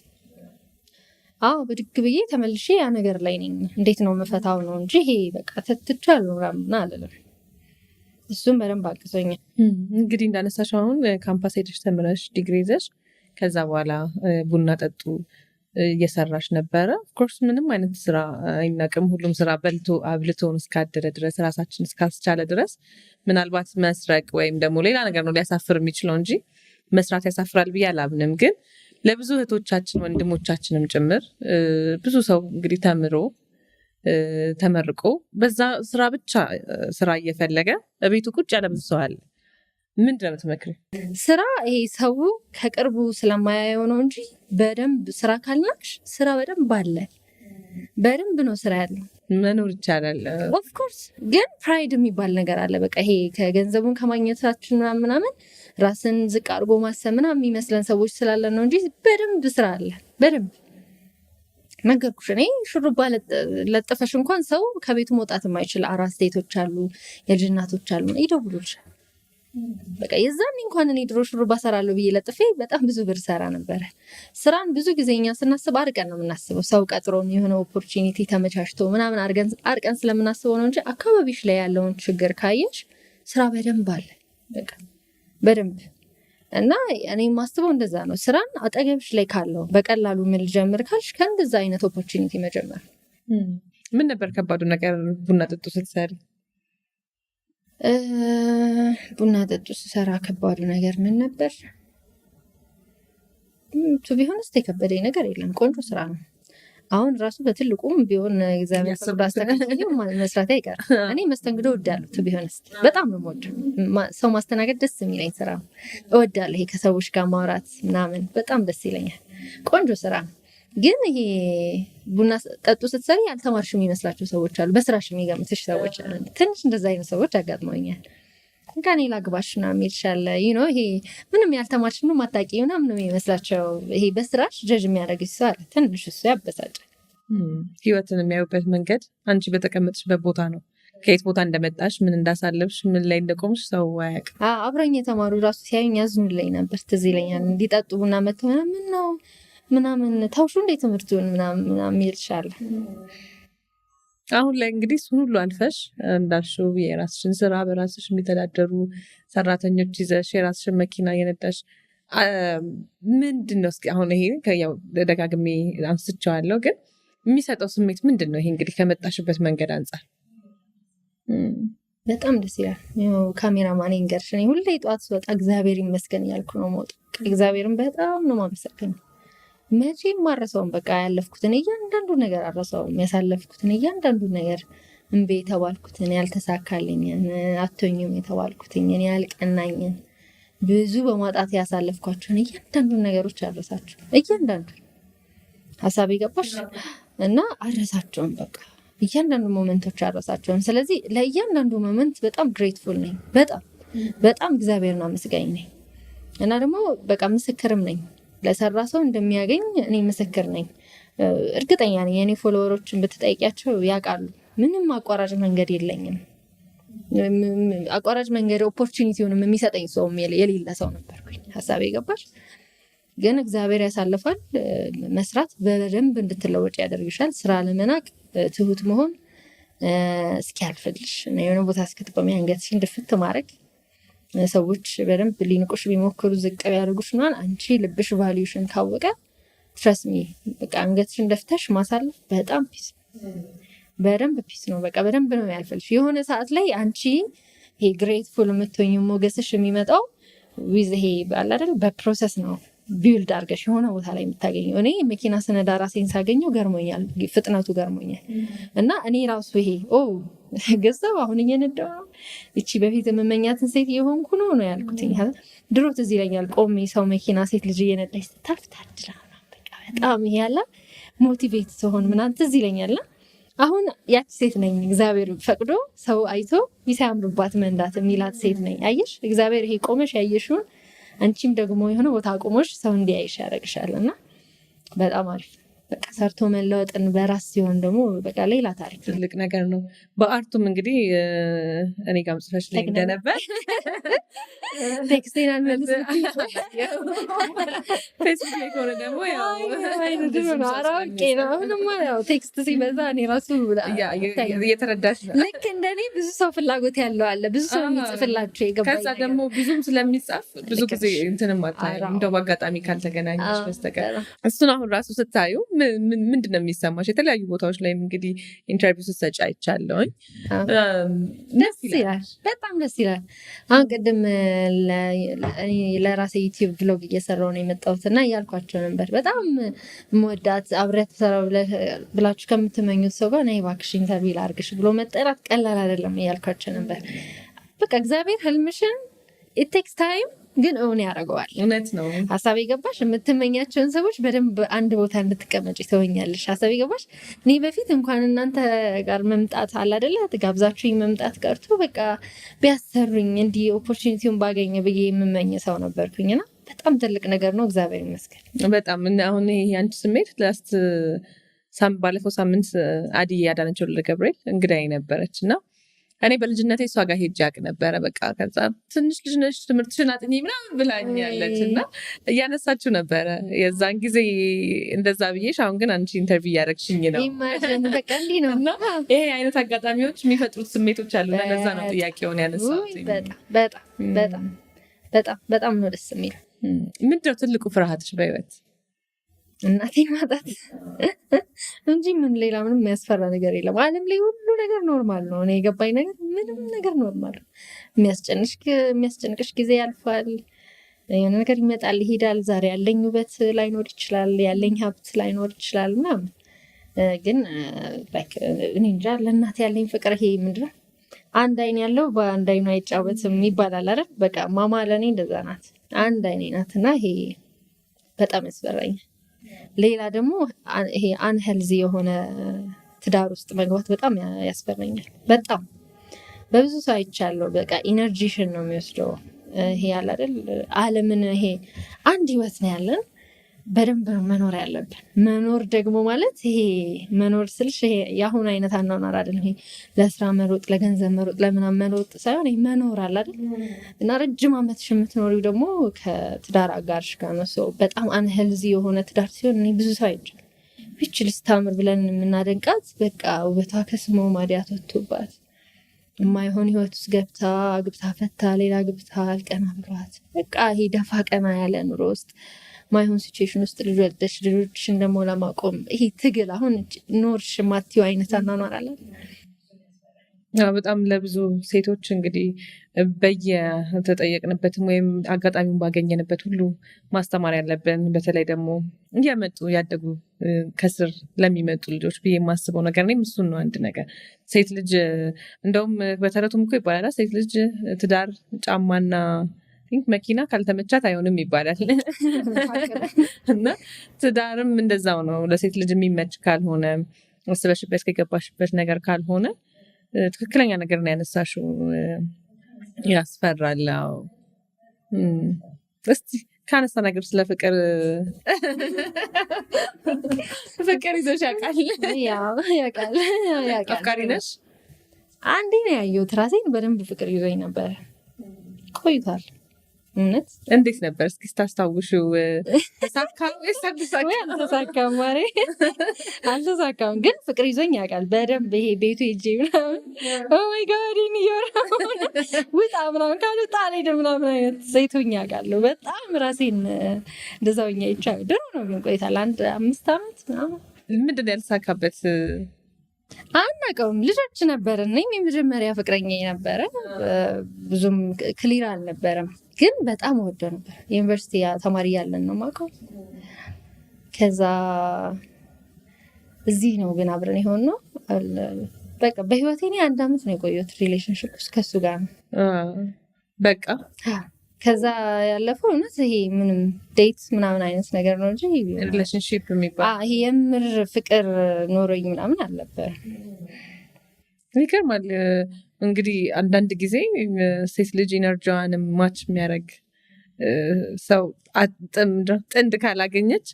ብድግ ብዬ ተመልሼ ያ ነገር ላይ ነኝ እንዴት ነው መፈታው ነው እንጂ ይሄ በቃ ተትቻለሁ ምናምን አለለም እሱም በደንብ አግዞኛል እንግዲህ እንዳነሳሽ አሁን ካምፓስ ሄደሽ ተምረሽ ዲግሪ ይዘሽ ከዛ በኋላ ቡና ጠጡ እየሰራሽ ነበረ ኦፍኮርስ ምንም አይነት ስራ አይናቅም ሁሉም ስራ በልቶ አብልቶን እስካደረ ድረስ ራሳችን እስካስቻለ ድረስ ምናልባት መስረቅ ወይም ደግሞ ሌላ ነገር ነው ሊያሳፍር የሚችለው እንጂ መስራት ያሳፍራል ብዬ አላምንም ግን ለብዙ እህቶቻችን ወንድሞቻችንም ጭምር ብዙ ሰው እንግዲህ ተመርቆ በዛ ስራ ብቻ ስራ እየፈለገ በቤቱ ቁጭ ያለ ብዙ ሰው አለ ምንድን ነው የምትመክሪው? ስራ ይሄ ሰው ከቅርቡ ስለማያየው ነው እንጂ በደንብ ስራ ካልናሽ ስራ በደንብ አለ በደንብ ነው ስራ ያለው መኖር ይቻላል ኦፍኮርስ ግን ፕራይድ የሚባል ነገር አለ በቃ ይሄ ከገንዘቡን ከማግኘታችን ምናምን ራስን ዝቅ አድርጎ ማሰብ ምናምን የሚመስለን ሰዎች ስላለን ነው እንጂ በደንብ ስራ አለ በደንብ ነገርኩሽ እኔ ሹሩባ ለጥፈሽ እንኳን ሰው ከቤቱ መውጣት የማይችል አራስ ሴቶች አሉ የልጅ እናቶች አሉ ይደውሉልሻል በቃ የዛኔ እንኳን እኔ ድሮ ሹሩባ ሰራለሁ ብዬ ለጥፌ በጣም ብዙ ብር ሰራ ነበር ስራን ብዙ ጊዜኛ ስናስብ አርቀን ነው የምናስበው ሰው ቀጥሮን የሆነ ኦፖርቹኒቲ ተመቻችቶ ምናምን አርቀን ስለምናስበው ነው እንጂ አካባቢሽ ላይ ያለውን ችግር ካየሽ ስራ በደንብ አለ በቃ በደንብ እና እኔ ማስበው እንደዛ ነው ስራን አጠገብሽ ላይ ካለው በቀላሉ ምን ልጀምር ካልሽ ከእንደዛ አይነት ኦፖርቹኒቲ መጀመር ምን ነበር ከባዱ ነገር ቡና ጠጡ ስትሰሪ ቡና ጠጡ ስሰራ ከባዱ ነገር ምን ነበር ቱ ቢሆንስ የከበደኝ ነገር የለም ቆንጆ ስራ ነው አሁን ራሱ በትልቁም ቢሆን እግዚአብሔር ፍርድ አስተካክሎ መስራት አይቀርም እኔ መስተንግዶ እወዳለሁ ቱ ቢሆንስ በጣም ነው የምወደው ሰው ማስተናገድ ደስ የሚለኝ ስራ ነው እወዳለሁ ይሄ ከሰዎች ጋር ማውራት ምናምን በጣም ደስ ይለኛል ቆንጆ ስራ ነው ግን ይሄ ቡና ጠጡ ስትሰሪ ያልተማርሽ የሚመስላቸው ሰዎች አሉ በስራሽ የሚገምትሽ ሰዎች ትንሽ እንደዛ አይነት ሰዎች አጋጥመውኛል ከኔ ላግባሽ ምናምን ይልሻል ይሄ ምንም ያልተማርሽ ነው ማታቂ ምናምን ነው የሚመስላቸው ይሄ በስራሽ ጀጅ የሚያደርግሽ ሰው አለ ትንሽ እሱ ያበሳጫል ህይወትን የሚያዩበት መንገድ አንቺ በተቀመጥሽበት ቦታ ነው ከየት ቦታ እንደመጣሽ ምን እንዳሳለፍሽ ምን ላይ እንደቆምሽ ሰው አያውቅም አብረኝ የተማሩ ራሱ ሲያዩኝ ያዝኑልኝ ነበር ትዝ ይለኛል እንዲጠጡ ቡና መተው ምን ነው ምናምን ታውሹ እንደ ትምህርቱን ምናምን ይልሻል አሁን ላይ እንግዲህ እሱን ሁሉ አልፈሽ እንዳልሽው የራስሽን ስራ በራስሽ የሚተዳደሩ ሰራተኞች ይዘሽ የራስሽን መኪና እየነዳሽ ምንድን ነው እስኪ አሁን ይሄ ያው ደጋግሜ አንስቼዋለሁ ግን የሚሰጠው ስሜት ምንድን ነው ይሄ እንግዲህ ከመጣሽበት መንገድ አንጻር በጣም ደስ ይላል ካሜራማን እንገርሽ እኔ ሁሌ ጠዋት ስወጣ እግዚአብሔር ይመስገን እያልኩ ነው የምወጣው እግዚአብሔርን በጣም ነው የማመሰግነው መቼም ማረሰውም በቃ ያለፍኩትን እያንዳንዱ ነገር አረሰውም ያሳለፍኩትን እያንዳንዱ ነገር እምቢ የተባልኩትን ያልተሳካልኝን አትሆኝም የተባልኩትን ያልቀናኝን ብዙ በማጣት ያሳለፍኳቸውን እያንዳንዱ ነገሮች አረሳቸው እያንዳንዱ ሀሳብ ይገባሽ እና አረሳቸውም በቃ እያንዳንዱ ሞመንቶች አረሳቸውም ስለዚህ ለእያንዳንዱ ሞመንት በጣም ግሬትፉል ነኝ በጣም እግዚአብሔርን አመስጋኝ ነኝ እና ደግሞ በቃ ምስክርም ነኝ ለሰራ ሰው እንደሚያገኝ እኔ ምስክር ነኝ እርግጠኛ ነኝ የኔ ፎሎወሮችን ብትጠይቂያቸው ያውቃሉ ምንም አቋራጭ መንገድ የለኝም አቋራጭ መንገድ ኦፖርቹኒቲውንም የሚሰጠኝ ሰው የሌለ ሰው ነበርኩኝ ሀሳቤ ገባሽ ግን እግዚአብሔር ያሳልፋል መስራት በደንብ እንድትለወጭ ያደርግሻል ስራ ለመናቅ ትሁት መሆን እስኪያልፍልሽ የሆነ ቦታ እስክትቆሚ አንገትሽን ድፍት ማድረግ ሰዎች በደንብ ሊንቁሽ ቢሞክሩ ዝቅ ቢያደርጉሽ ምናምን አንቺ ልብሽ ቫልዩሽን ካወቀ ትረስት ሚ በቃ አንገትሽን ደፍተሽ ማሳለፍ በጣም ፒስ በደንብ ፒስ ነው በቃ በደንብ ነው ያልፈልሽ የሆነ ሰዓት ላይ አንቺ ይሄ ግሬትፉል የምትሆኚው ሞገስሽ የሚመጣው ዊዝ ይሄ ባል አይደል በፕሮሰስ ነው ቢልድ አድርገሽ የሆነ ቦታ ላይ የምታገኘው። እኔ መኪና ስነዳ ራሴን ሳገኘው ገርሞኛል፣ ፍጥነቱ ገርሞኛል። እና እኔ ራሱ ይሄ ገዛው አሁን እየነዳው ነው እቺ በፊት የምመኛትን ሴት የሆንኩ ነው ያልኩትኝ። ድሮ ትዝ ይለኛል ቆሜ ሰው መኪና ሴት ልጅ እየነዳች ስታልፍ ታድላ በቃ በጣም ይሄ ያለ ሞቲቬት ሲሆን ምናምን ትዝ ይለኛል። አሁን ያቺ ሴት ነኝ። እግዚአብሔር ፈቅዶ ሰው አይቶ ይሳምርባት መንዳት የሚላት ሴት ነኝ። አየሽ እግዚአብሔር ይሄ ቆመሽ ያየሽውን አንቺም ደግሞ የሆነ ቦታ አቁሞሽ ሰው እንዲያይሽ ያደርግሻል። እና በጣም አሪፍ በቃ ሰርቶ መለወጥን በራስ ሲሆን ደግሞ በቃ ሌላ ታሪክ ትልቅ ነገር ነው። በአርቱም እንግዲህ እኔ ጋር ጽፈሽ ላይ እንደነበር ቴክስቴን አልመልስ ፌስቡክ ላይ ከሆነ ደግሞ አራቄ ነው። አሁንማ ያው ቴክስት ሲበዛ እኔ ራሱ እየተረዳሽ ነው። ልክ እንደኔ ብዙ ሰው ፍላጎት ያለው አለ፣ ብዙ ሰው የሚጽፍላቸው የገባኝ ከዛ ደግሞ ብዙም ስለሚጻፍ ብዙ ጊዜ እንትንም አታይም እንደው በአጋጣሚ ካልተገናኘሽ በስተቀር። እሱን አሁን ራሱ ስታዩ ምንድን ነው የሚሰማሽ? የተለያዩ ቦታዎች ላይ እንግዲህ ኢንተርቪው ስትሰጪ አይቻለሁኝ። ደስ ይላል፣ በጣም ደስ ይላል። አሁን ቅድም ለራሴ ዩቲዩብ ብሎግ እየሰራሁ ነው የመጣሁት እና እያልኳቸው ነበር በጣም መወዳት አብረት ሰራው ብላችሁ ከምትመኙት ሰው ጋር ነይ እባክሽ ኢንተርቪው ላድርግሽ ብሎ መጠራት ቀላል አይደለም እያልኳቸው ነበር። በቃ እግዚአብሔር ህልምሽን it takes time ግን እውን ያደርገዋል። እውነት ነው። ሀሳብ የገባሽ የምትመኛቸውን ሰዎች በደንብ አንድ ቦታ እንድትቀመጭ ትሆኛለሽ። ሀሳብ የገባሽ እኔ በፊት እንኳን እናንተ ጋር መምጣት አለ አይደለ ጋብዛችሁኝ መምጣት ቀርቶ በቃ ቢያሰሩኝ እንዲህ ኦፖርቹኒቲውን ባገኘ ብዬ የምመኝ ሰው ነበርኩኝና በጣም ትልቅ ነገር ነው። እግዚአብሔር ይመስገን። በጣም አሁን የአንቺ ስሜት ባለፈው ሳምንት አዲ ያዳነች ወልደ ገብርኤል እንግዳዬ ነበረች እና እኔ በልጅነቴ እሷ ጋር ሄጄ አውቅ ነበረ። በቃ ከዛ ትንሽ ልጅ ነሽ ትምህርትሽን አጥኚ ምናምን ብላኛለች እና እያነሳችሁ ነበረ የዛን ጊዜ እንደዛ ብዬሽ። አሁን ግን አንቺ ኢንተርቪው እያደረግሽኝ ነው። በቃ እንዲህ ነው እና ይሄ አይነት አጋጣሚዎች የሚፈጥሩት ስሜቶች አሉ። ለዛ ነው ጥያቄውን ያነሳሁት። በጣም ነው ደስ የሚለው። ምንድነው ትልቁ ፍርሃትሽ በህይወት? እናቴን ማጣት እንጂ ምን ሌላ ምንም የሚያስፈራ ነገር የለም። ዓለም ላይ ሁሉ ነገር ኖርማል ነው። እኔ የገባኝ ነገር ምንም ነገር ኖርማል ነው። የሚያስጨንቅሽ ጊዜ ያልፋል። የሆነ ነገር ይመጣል ይሄዳል። ዛሬ ያለኝ ውበት ላይኖር ይችላል፣ ያለኝ ሀብት ላይኖር ይችላል ምናምን። ግን እኔ እንጃ ለእናቴ ያለኝ ፍቅር ይሄ ምንድን ነው አንድ አይን ያለው በአንድ አይኑ አይጫወትም ይባላል አይደል? በቃ ማማ ለእኔ እንደዛ ናት። አንድ አይኔ ናት እና ይሄ በጣም ያስፈራኛል። ሌላ ደግሞ ይሄ አንሄልዚ የሆነ ትዳር ውስጥ መግባት በጣም ያስፈራኛል። በጣም በብዙ ሰው አይቻለሁ። በቃ ኢነርጂሽን ነው የሚወስደው። ይሄ ያለ አይደል ዓለምን ይሄ አንድ ህይወት ነው ያለን፣ በደንብ መኖር ያለብን። መኖር ደግሞ ማለት ይሄ መኖር ስልሽ ይሄ የአሁን አይነት አኗኗር አይደለም። ይሄ ለስራ መሮጥ፣ ለገንዘብ መሮጥ፣ ለምናምን መሮጥ ሳይሆን ይሄ መኖር አለ አይደል? እና ረጅም ዓመትሽ የምትኖሪው ደግሞ ከትዳር አጋርሽ ጋር ነው። ሰው በጣም አንሄልዚ የሆነ ትዳር ሲሆን እኔ ብዙ ሰው አይቻል ብቻ ልስታምር ብለን የምናደንቃት በቃ ውበቷ ከስሞ ማዲያት ወጥቶባት የማይሆን ህይወት ውስጥ ገብታ አግብታ ፈታ ሌላ ግብታ አልቀና ብሏት በቃ ይሄ ደፋ ቀና ያለ ኑሮ ውስጥ ማይሆን ሲቹዌሽን ውስጥ ልጅ ወልደሽ ልጆችሽን ደግሞ ለማቆም ይሄ ትግል አሁን ኖርሽ ማቲው አይነት አኗኗር አለ። በጣም ለብዙ ሴቶች እንግዲህ በየተጠየቅንበትም ወይም አጋጣሚውን ባገኘንበት ሁሉ ማስተማር ያለብን በተለይ ደግሞ እያመጡ ያደጉ ከስር ለሚመጡ ልጆች ብዬ የማስበው ነገር እኔም እሱን ነው። አንድ ነገር ሴት ልጅ እንደውም በተረቱም እኮ ይባላል ሴት ልጅ ትዳር ጫማና መኪና ካልተመቻት አይሆንም ይባላል እና ትዳርም እንደዛው ነው። ለሴት ልጅ የሚመች ካልሆነ አስበሽበት ከገባሽበት ነገር ካልሆነ ትክክለኛ ነገር ነው ያነሳሽው። ያስፈራል። እስቲ ካነሳ ነገር ስለ ፍቅር ፍቅር ይዞሽ ያውቃል? ያውቃል። አፍቃሪ ነሽ? አንዴ ነው ያየሁት ራሴን በደንብ ፍቅር ይዞኝ ነበር። ቆይቷል። እውነት እንዴት ነበር? እስኪ ስታስታውሽው ተሳካ ወይስ አልተሳካም? ማሬ አልተሳካም፣ ግን ፍቅር ይዞኝ ያውቃል በደንብ። ይሄ ቤቱ ሄጄ ምናምን ኦማይ ጋዲን ውጣ ምናምን ካልወጣ አልሄድም ምናምን አይነት ሴቶኝ ያውቃለሁ። በጣም ራሴን እንደዛውኛ ይቻል ድሮ ነው፣ ግን ቆይታል። 5 ዓመት ምናምን። ምንድን ነው ያልተሳካበት? አናውቀውም። ልጆች ነበርን። እኔም የመጀመሪያ ፍቅረኛ ነበረ። ብዙም ክሊር አልነበረም። ግን በጣም ወደ ነበር። ዩኒቨርሲቲ ተማሪ ያለን ነው የማውቀው። ከዛ እዚህ ነው ግን አብረን የሆን ነው። በቃ በህይወቴ እኔ 1 አመት ነው የቆየሁት ሪሌሽንሽፕ ውስጥ ከሱ ጋር ነው በቃ። ከዛ ያለፈው እውነት ይሄ ምንም ዴት ምናምን አይነት ነገር ነው እንጂ ሪሌሽንሽፕ የሚባል ይሄ የምር ፍቅር ኖሮኝ ምናምን አልነበረ። ይገርማል እንግዲህ አንዳንድ ጊዜ ሴት ልጅ ኢነርጂዋንም ማች የሚያደርግ ሰው ጥንድ ካላገኘች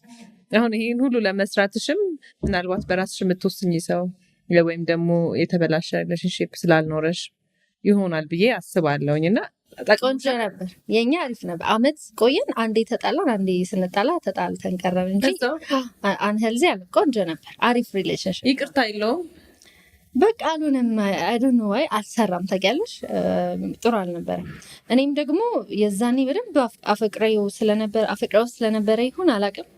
አሁን ይሄን ሁሉ ለመስራትሽም ምናልባት በራስሽ የምትወስኝ ሰው ወይም ደግሞ የተበላሸ ሪሌሽንሽፕ ስላልኖረሽ ይሆናል ብዬ አስባለሁኝ። እና ቆንጆ ነበር የኛ አሪፍ ነበር። አመት ቆየን፣ አንዴ ተጣላን፣ አንዴ ስንጣላ ተጣልተን ቀረን እንጂ አንሄልዚ አለ። ቆንጆ ነበር፣ አሪፍ ሪሌሽንሽፕ። ይቅርታ የለውም በቃ አሉንም አይ ዶንት ኖ ዋይ አልሰራም። ታውቂያለሽ ጥሩ አልነበረም። እኔም ደግሞ የዛኔ በደንብ አፈቅረው ስለነበረ ይሁን አላውቅም።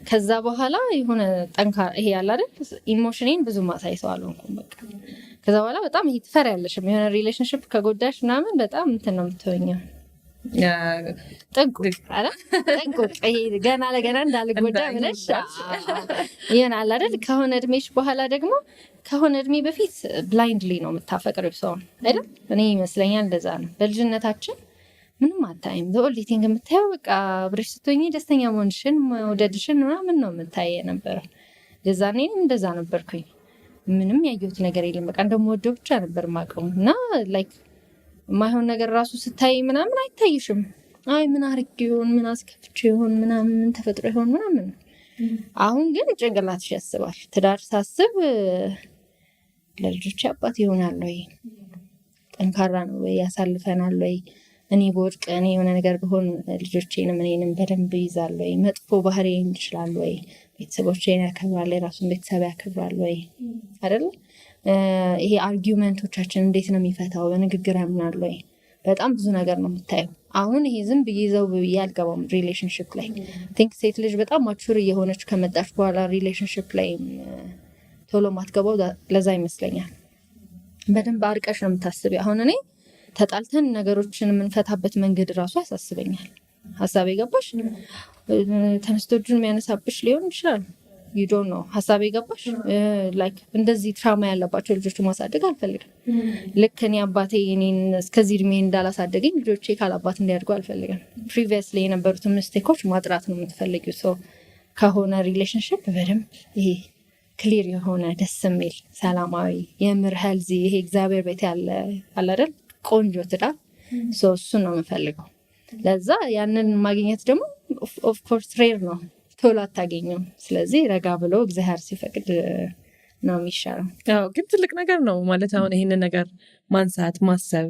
ከዛ በኋላ የሆነ ጠንካራ ይሄ ያለ አይደል ኢሞሽኔን ብዙ ማሳይሰው አልሆንኩም። በቃ ከዛ በኋላ በጣም ይሄ ትፈሪያለሽም የሆነ ሪሌሽንሽፕ ከጎዳሽ ምናምን በጣም እንትን ነው የምትሆኘው። ጥንቁቅ ይሄ ገና ለገና እንዳልጎዳ ብለሽ ይሄን አለ አይደል። ከሆነ እድሜሽ በኋላ ደግሞ ከሆነ እድሜ በፊት ብላይንድሊ ነው የምታፈቅሪው ሰው አይደል። እኔ ይመስለኛል እንደዛ ነው። በልጅነታችን ምንም አታይም። ኦንሊ ቲንግ የምታየው በቃ አብረሽ ስትሆኚ ደስተኛ መሆንሽን መውደድሽን ምናምን ነው የምታየ ነበረው። የዛኔ እንደዛ ነበርኩኝ። ምንም ያየሁት ነገር የለም። በቃ እንደምወደው ብቻ ነበር የማውቀው። እና ላይክ የማይሆን ነገር ራሱ ስታይ ምናምን አይታይሽም። አይ ምን አርግ ይሆን ምን አስከፍቼ ይሆን ምናምን ምን ተፈጥሮ ይሆን ምናምን። አሁን ግን ጭንቅላትሽ ያስባል። ትዳር ሳስብ ለልጆች አባት ይሆናል ወይ፣ ጠንካራ ነው ወይ፣ ያሳልፈናል ወይ፣ እኔ በወድቅ እኔ የሆነ ነገር ብሆን ልጆቼንም እኔንም በደንብ ይይዛል ወይ፣ መጥፎ ባህሪ ይችላል ወይ፣ ቤተሰቦቼን ያከብራል፣ የራሱን ቤተሰብ ያከብራል ወይ አይደል። ይሄ አርጊውመንቶቻችን እንዴት ነው የሚፈታው፣ በንግግር ያምናል ወይ። በጣም ብዙ ነገር ነው የምታየው። አሁን ይሄ ዝም ብዬ ይዘው ብዬ አልገባም ሪሌሽንሽፕ ላይ። ቲንክ ሴት ልጅ በጣም ማቹር እየሆነች ከመጣች በኋላ ሪሌሽንሽፕ ላይ ቶሎ ማትገባው ለዛ ይመስለኛል። በደንብ አርቀሽ ነው የምታስቢ። አሁን እኔ ተጣልተን ነገሮችን የምንፈታበት መንገድ ራሱ ያሳስበኛል። ሀሳቤ ገባሽ? ተነስቶ እጁን የሚያነሳብሽ ሊሆን ይችላል። you don't know ሀሳቤ ገባሽ? ላይክ እንደዚህ ትራማ ያለባቸው ልጆች ማሳደግ አልፈልግም። ልክ እኔ አባቴ እኔን እስከዚህ እድሜ እንዳላሳደገኝ ልጆቼ ካላባት እንዲያድጉ አልፈልግም። ፕሪቪየስሊ የነበሩትን ሚስቴኮች ማጥራት ነው የምትፈልጊው። ሰው ከሆነ ሪሌሽንሽፕ በደንብ ይሄ ክሊር የሆነ ደስ የሚል ሰላማዊ የምር ሄልዚ ይሄ እግዚአብሔር ቤት ያለ አለ አይደል ቆንጆ ትዳር እሱን ነው የምፈልገው። ለዛ ያንን ማግኘት ደግሞ ኦፍኮርስ ሬር ነው፣ ቶሎ አታገኘም። ስለዚህ ረጋ ብሎ እግዚአብሔር ሲፈቅድ ነው የሚሻለው። ግን ትልቅ ነገር ነው ማለት አሁን ይህንን ነገር ማንሳት ማሰብ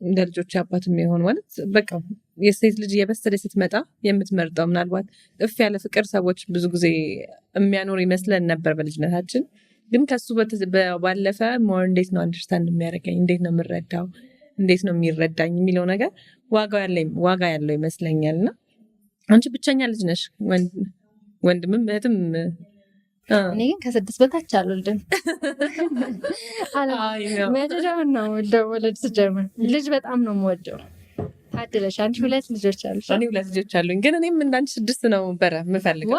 እንደ ልጆች አባት የሚሆን ማለት በቃ የሴት ልጅ የበሰለ ስትመጣ የምትመርጠው ምናልባት እፍ ያለ ፍቅር ሰዎች ብዙ ጊዜ የሚያኖር ይመስለን ነበር በልጅነታችን። ግን ከሱ ባለፈ ሞር እንዴት ነው አንደርስታንድ የሚያደርገኝ፣ እንዴት ነው የምረዳው፣ እንዴት ነው የሚረዳኝ የሚለው ነገር ዋጋ ያለው ይመስለኛል። እና አንቺ ብቸኛ ልጅ ነሽ? ወንድምም እህትም? እኔ ግን ከ6 በታች አልወልድም። መጀመር ነው ወለድ ስጀምር ልጅ በጣም ነው የምወደው። ታድለሽ አንቺ 2 ልጆች አሉሽ። እኔ 2 ልጆች አሉኝ። ግን እኔም እንዳንቺ 6 ነው ነበረ የምፈልገው።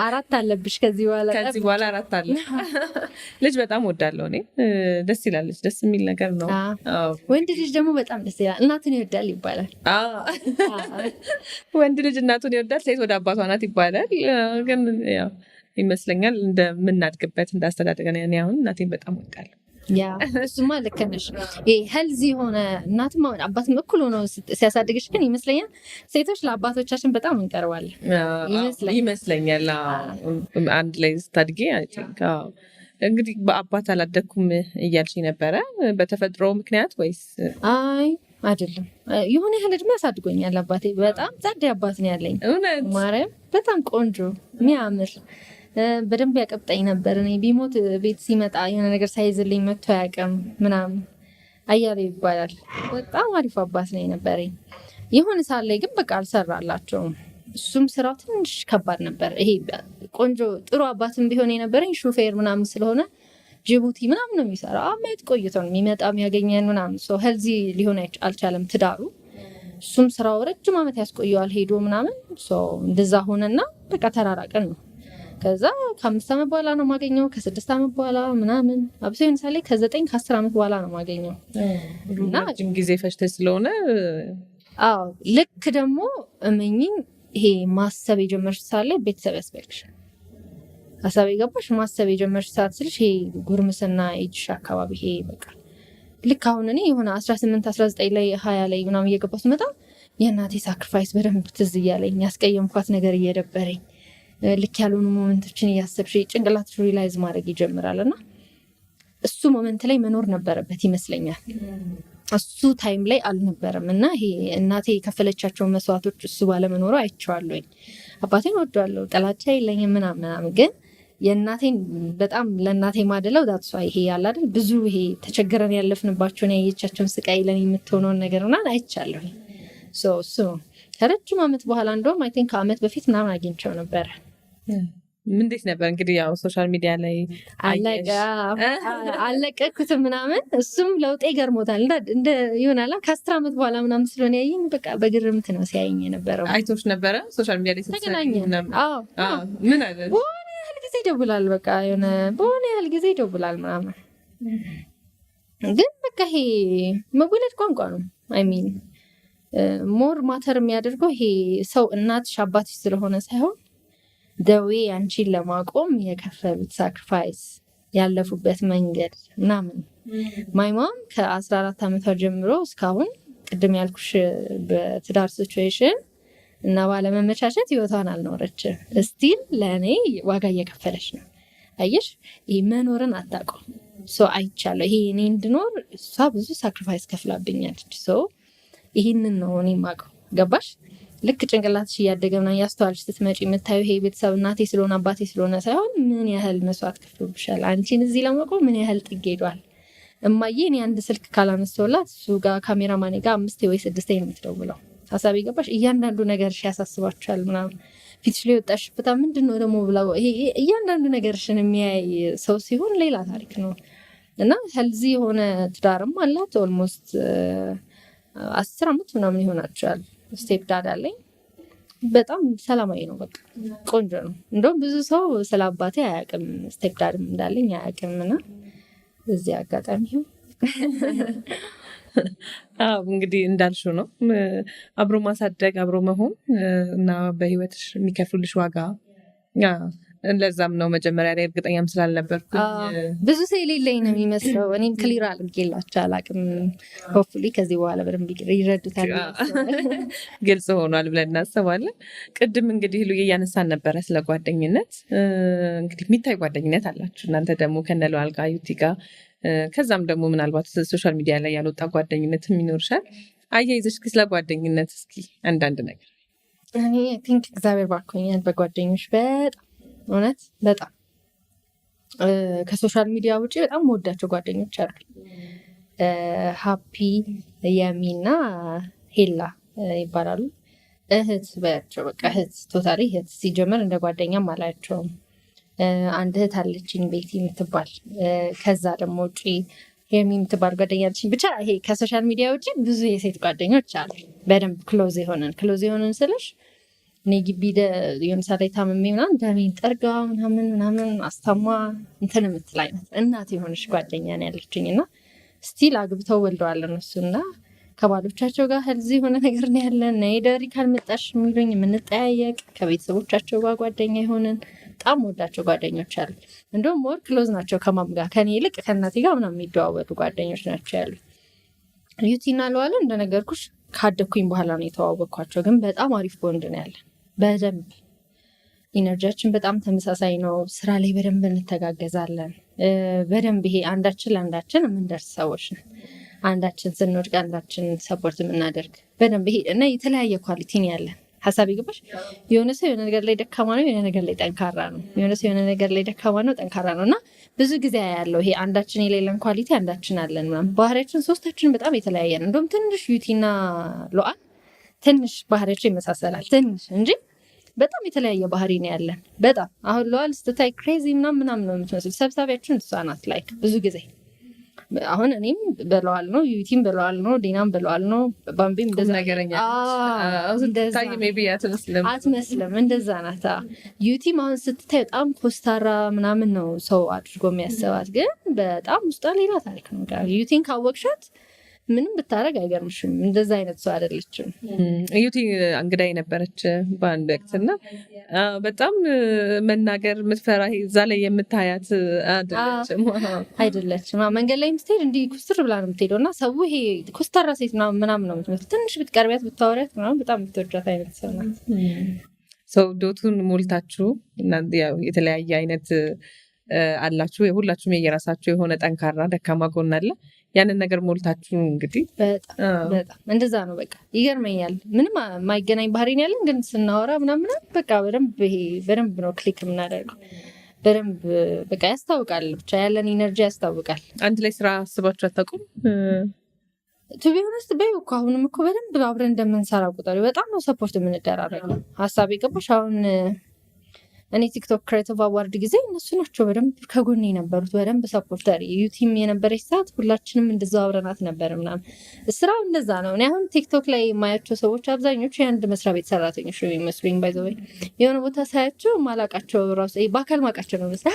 አራት አለብሽ ከዚህ በኋላ 4 አለ። ልጅ በጣም ወዳለሁ እኔ። ደስ ይላለች፣ ደስ የሚል ነገር ነው። ወንድ ልጅ ደግሞ በጣም ደስ ይላል። እናቱን ይወዳል ይባላል። ወንድ ልጅ እናቱን ይወዳል፣ ሴት ወደ አባቷ ናት ይባላል። ግን ያው ይመስለኛል እንደምናድግበት እንዳስተዳደገን እኔ አሁን እናቴን በጣም ወዳለሁ። ያ እሱማ ልክ ነሽ። ሄልዚ የሆነ እናትም አባትም እኩል ሆኖ ሲያሳድግሽ ግን ይመስለኛል ሴቶች ለአባቶቻችን በጣም እንቀርባለን ይመስለኛል። አንድ ላይ ስታድጊ እንግዲህ በአባት አላደኩም እያልሽ ነበረ። በተፈጥሮ ምክንያት ወይስ? አይ አይደለም፣ የሆነ ያህል እድሜ አሳድጎኛል አባቴ። በጣም ጸዴ አባት ነው ያለኝ። ማርያም በጣም ቆንጆ የሚያምር በደንብ ያቀብጠኝ ነበር። እኔ ቢሞት ቤት ሲመጣ የሆነ ነገር ሳይዝልኝ መጥቶ አያውቅም ምናምን አያሌው ይባላል። በጣም አሪፍ አባት ነው የነበረኝ። የሆነ ሰዓት ላይ ግን በቃ አልሰራላቸውም። እሱም ስራው ትንሽ ከባድ ነበር። ይሄ ቆንጆ ጥሩ አባትም ቢሆን የነበረኝ ሹፌር ምናምን ስለሆነ ጅቡቲ ምናምን ነው የሚሰራው። አመት ቆይቶ ነው የሚመጣ የሚያገኘን ምናምን። ሄልዚ ሊሆን አልቻለም ትዳሩ። እሱም ስራው ረጅም አመት ያስቆየዋል ሄዶ ምናምን። እንደዛ ሆነና በቃ ተራራቀን ነው። ከዛ ከ5 አመት በኋላ ነው ማገኘው፣ ከ6 አመት በኋላ ምናምን አብሶ ለምሳሌ ከ9 ከ10 አመት በኋላ ነው ማገኘው እና ረጅም ጊዜ ፈጅተሽ ስለሆነ ልክ ደግሞ እመኝኝ ይሄ ማሰብ የጀመርሽ ሳለ ቤተሰብ ያስፈልግሻል። ሀሳብ የገባሽ ማሰብ የጀመርሽ ሰዓት ስልሽ ይሄ ጉርምስና ኤጅሽ አካባቢ ይሄ በቃ ልክ አሁን እኔ የሆነ 18 19 ላይ 20 ላይ ምናምን እየገባሁ ስመጣ የእናቴ ሳክሪፋይስ በደንብ ትዝ እያለኝ ያስቀየምኳት ነገር እየደበረኝ ልክ ያልሆኑ ሞመንቶችን እያሰብሽ ጭንቅላትሽ ሪላይዝ ማድረግ ይጀምራል። እና እሱ ሞመንት ላይ መኖር ነበረበት ይመስለኛል። እሱ ታይም ላይ አልነበረም። እና ይሄ እናቴ የከፈለቻቸውን መስዋዕቶች እሱ ባለመኖሩ አይቼዋለሁኝ። አባቴን ወደዋለሁ፣ ጥላቻ የለኝም ምናምን ግን የእናቴን በጣም ለእናቴ ማደለው ዳትሷ ይሄ ያለ አይደል ብዙ ይሄ ተቸግረን ያለፍንባቸውን ያየቻቸውን ስቃይ ለኔ የምትሆነውን ነገር ምናምን አይቻለሁ። እሱ ከረጅም አመት በኋላ እንደውም አይ ቲንክ ከአመት በፊት ምናምን አግኝቼው ነበረ። እንዴት ነበር እንግዲህ ያው ሶሻል ሚዲያ ላይ አለቀኩትም ምናምን። እሱም ለውጤ ገርሞታል እንደ ይሆናል ከ10 አመት በኋላ ምናምን ስለሆነ ያየኝ በቃ በግርምት ነው ሲያየኝ የነበረው። አይቶሽ ነበረ ሶሻል ሚዲያ ላይ ተገናኘን። ምን አለ ጊዜ ይደውላል በቃ የሆነ በሆነ ያህል ጊዜ ይደውላል ምናምን። ግን በቃ ይሄ መወለድ ቋንቋ ነው። አይ ሚን ሞር ማተር የሚያደርገው ይሄ ሰው እናትሽ አባትሽ ስለሆነ ሳይሆን ደዌ አንቺን ለማቆም የከፈሉት ሳክሪፋይስ ያለፉበት መንገድ ምናምን። ማይማም ከ14 ዓመቷ ጀምሮ እስካሁን ቅድም ያልኩሽ በትዳር ሲቹዌሽን እና ባለመመቻቸት ህይወቷን አልኖረችም። እስቲል ለእኔ ዋጋ እየከፈለች ነው። አየሽ ይሄ መኖርን አታውቀው። አይቻለሁ ይሄ እኔ እንድኖር እሷ ብዙ ሳክሪፋይስ ከፍላብኛለች። ይህንን ነው እኔ የማውቀው። ገባሽ? ልክ ጭንቅላትሽ እያደገ ምናምን ያስተዋልሽ ስትመጪ የምታዩ ይሄ ቤተሰብ እናቴ ስለሆነ አባቴ ስለሆነ ሳይሆን ምን ያህል መስዋዕት ከፍሎብሻል፣ አንቺን እዚህ ለማቆም ምን ያህል ጥግ ሄዷል። እማዬ እኔ አንድ ስልክ ካላነሳሁላት እሱ ጋር ካሜራማኔ ጋር 5 ወይ 6 ነው የምትደውለው። ሀሳብ ገባሽ? እያንዳንዱ ነገርሽ ያሳስባችኋል ምናምን። ፊትሽ ላይ ወጣሽ ፍታ ምንድነው ደግሞ ብለው ይሄ እያንዳንዱ ነገርሽን የሚያይ ሰው ሲሆን ሌላ ታሪክ ነው። እና ሄልዚ የሆነ ትዳርም አላት። ኦልሞስት 10 አመት ምናምን ይሆናቸዋል። ስቴፕ ዳድ አለኝ። በጣም ሰላማዊ ነው። በቃ ቆንጆ ነው። እንደውም ብዙ ሰው ስለ አባቴ አያውቅም፣ ስቴፕ ዳድም እንዳለኝ አያውቅም። እና እዚህ አጋጣሚ እንግዲህ እንዳልሽው ነው አብሮ ማሳደግ አብሮ መሆን እና በህይወትሽ የሚከፍሉልሽ ዋጋ ለዛም ነው መጀመሪያ ላይ እርግጠኛም ስላልነበርኩ ብዙ ሰው የሌለኝ ነው የሚመስለው። እኔም ክሊር አድርጌላቸው አላውቅም። ሆፕፉሊ ከዚህ በኋላ በደንብ ይረዱታል፣ ግልጽ ሆኗል ብለን እናስባለን። ቅድም እንግዲህ ሉዬ እያነሳን ነበረ ስለ ጓደኝነት። እንግዲህ የሚታይ ጓደኝነት አላችሁ እናንተ ደግሞ ከነለዋል ጋር ዩቲ ጋር፣ ከዛም ደግሞ ምናልባት ሶሻል ሚዲያ ላይ ያልወጣ ጓደኝነትም ይኖርሻል። አያይዘሽ ስለ ጓደኝነት እስኪ አንዳንድ ነገር። እኔ ቲንክ እግዚአብሔር ባርኮኛል በጓደኞች በጣም እውነት በጣም ከሶሻል ሚዲያ ውጭ በጣም ወዳቸው ጓደኞች አሉ። ሃፒ የሚና ሄላ ይባላሉ። እህት በያቸው በቃ እህት ቶታሊ እህት ሲጀመር እንደ ጓደኛም አላያቸውም። አንድ እህት አለችኝ ቤቲ የምትባል። ከዛ ደግሞ ውጭ ሄሚ የምትባል ጓደኛ አለችኝ። ብቻ ይሄ ከሶሻል ሚዲያ ውጭ ብዙ የሴት ጓደኞች አሉ። በደንብ ክሎዝ የሆነን ስልሽ እኔ ግቢ የሆነ ሰዓት ላይ ታምሜ ምናምን ደሜን ጠርጋ ምናምን አስታማ እንትን የምትል አይነት እናት የሆነች ጓደኛ ነው ያለችኝ። እና ስቲል አግብተው ወልደዋል እነሱና ከባሎቻቸው ጋር ሄልዚ የሆነ ነገር ነው ያለን። ነይ ደሪ ካልመጣሽ የሚሉኝ የምንጠያየቅ ከቤተሰቦቻቸው ጋር ጓደኛ የሆንን በጣም ወዳቸው ጓደኞች አሉ። እንደውም ሞር ክሎዝ ናቸው ከማም ጋር ከኔ ይልቅ ከእናቴ ጋር ምናምን የሚደዋወሉ ጓደኞች ናቸው ያሉ። ዩቲና ለዋለ እንደነገርኩሽ ካደኩኝ በኋላ ነው የተዋወቅኳቸው። ግን በጣም አሪፍ ቦንድ ነው ያለን። በደንብ ኢነርጂያችን በጣም ተመሳሳይ ነው። ስራ ላይ በደንብ እንተጋገዛለን። በደንብ ይሄ አንዳችን ለአንዳችን የምንደርስ ሰዎች ነን። አንዳችን ስንወድቅ አንዳችን ሰፖርት የምናደርግ በደንብ ይሄ እና የተለያየ ኳሊቲ ነው ያለን። ሀሳብ ይገባሽ? የሆነ ሰው የሆነ ነገር ላይ ደካማ ነው፣ የሆነ ነገር ላይ ጠንካራ ነው። የሆነ ሰው የሆነ ነገር ላይ ደካማ ነው፣ ጠንካራ ነው። እና ብዙ ጊዜ ያለው ይሄ አንዳችን የሌለን ኳሊቲ አንዳችን አለን ምናምን። ባህሪያችን ሶስታችን በጣም የተለያየ ነው። እንደውም ትንሽ ዩቲና ሎአል ትንሽ ባህሪያቸው ይመሳሰላል ትንሽ እንጂ በጣም የተለያየ ባህሪ ነው ያለን። በጣም አሁን ለዋል ስትታይ ክሬዚ ምናምን ነው የምትመስል። ሰብሳቢያችን እሷ ናት። ላይክ ብዙ ጊዜ አሁን እኔም በለዋል ነው፣ ዩቲም በለዋል ነው፣ ዲናም በለዋል ነው፣ ባምቢም እንደዛ ነገረኛ አትመስልም። እንደዛ ናት። ዩቲም አሁን ስትታይ በጣም ኮስታራ ምናምን ነው ሰው አድርጎ የሚያስባት፣ ግን በጣም ውስጧ ሌላ ታሪክ ነው። ዩቲን ካወቅሻት ምንም ብታረግ አይገርምሽም። እንደዛ አይነት ሰው አይደለችም። ዩቲ እንግዳ የነበረች በአንድ ወቅት እና በጣም መናገር የምትፈራ እዛ ላይ የምታያት አይደለችም። መንገድ ላይ ምስትሄድ እንዲህ ኩስትር ብላ ነው የምትሄደው እና ሰው ይሄ ኩስታራ ሴት ምናምን ነው የምትመስል። ትንሽ ብትቀርቢያት ብታወሪያት ምናምን በጣም የምትወጃት አይነት ሰው ናት። ሰው ዶቱን ሞልታችሁ የተለያየ አይነት አላችሁ። ሁላችሁም የየራሳችሁ የሆነ ጠንካራ ደካማ ጎን አለ። ያንን ነገር ሞልታችሁ እንግዲህ በጣም እንደዛ ነው። በቃ ይገርመኛል። ምንም የማይገናኝ ባህሪ ነው ያለን፣ ግን ስናወራ ምናምን በቃ በደንብ ነው ክሊክ የምናደርገው። በደንብ በቃ ያስታውቃል። ብቻ ያለን ኢነርጂ ያስታውቃል። አንድ ላይ ስራ አስባችሁ አታውቁም? ቱ ቢ ሆነስት በይ እኮ አሁንም እኮ በደንብ አብረን እንደምንሰራ ቁጠሪ። በጣም ነው ሰፖርት የምንደራረገው። ሀሳብ የገባሽ አሁን እኔ ቲክቶክ ክሬቲቭ አዋርድ ጊዜ እነሱ ናቸው በደንብ ከጎኔ የነበሩት፣ በደንብ ሰፖርተሪ። ዩቲም የነበረች ሰዓት ሁላችንም እንደዛው አብረናት ነበር ምናምን። ስራው እንደዛ ነው። እኔ አሁን ቲክቶክ ላይ የማያቸው ሰዎች አብዛኞቹ የአንድ መስሪያ ቤት ሰራተኞች ነው የሚመስሉኝ። ባይ ዘ ወይ የሆነ ቦታ ሳያቸው ማላቃቸው ራሱ በአካል ማቃቸው ነው መስለ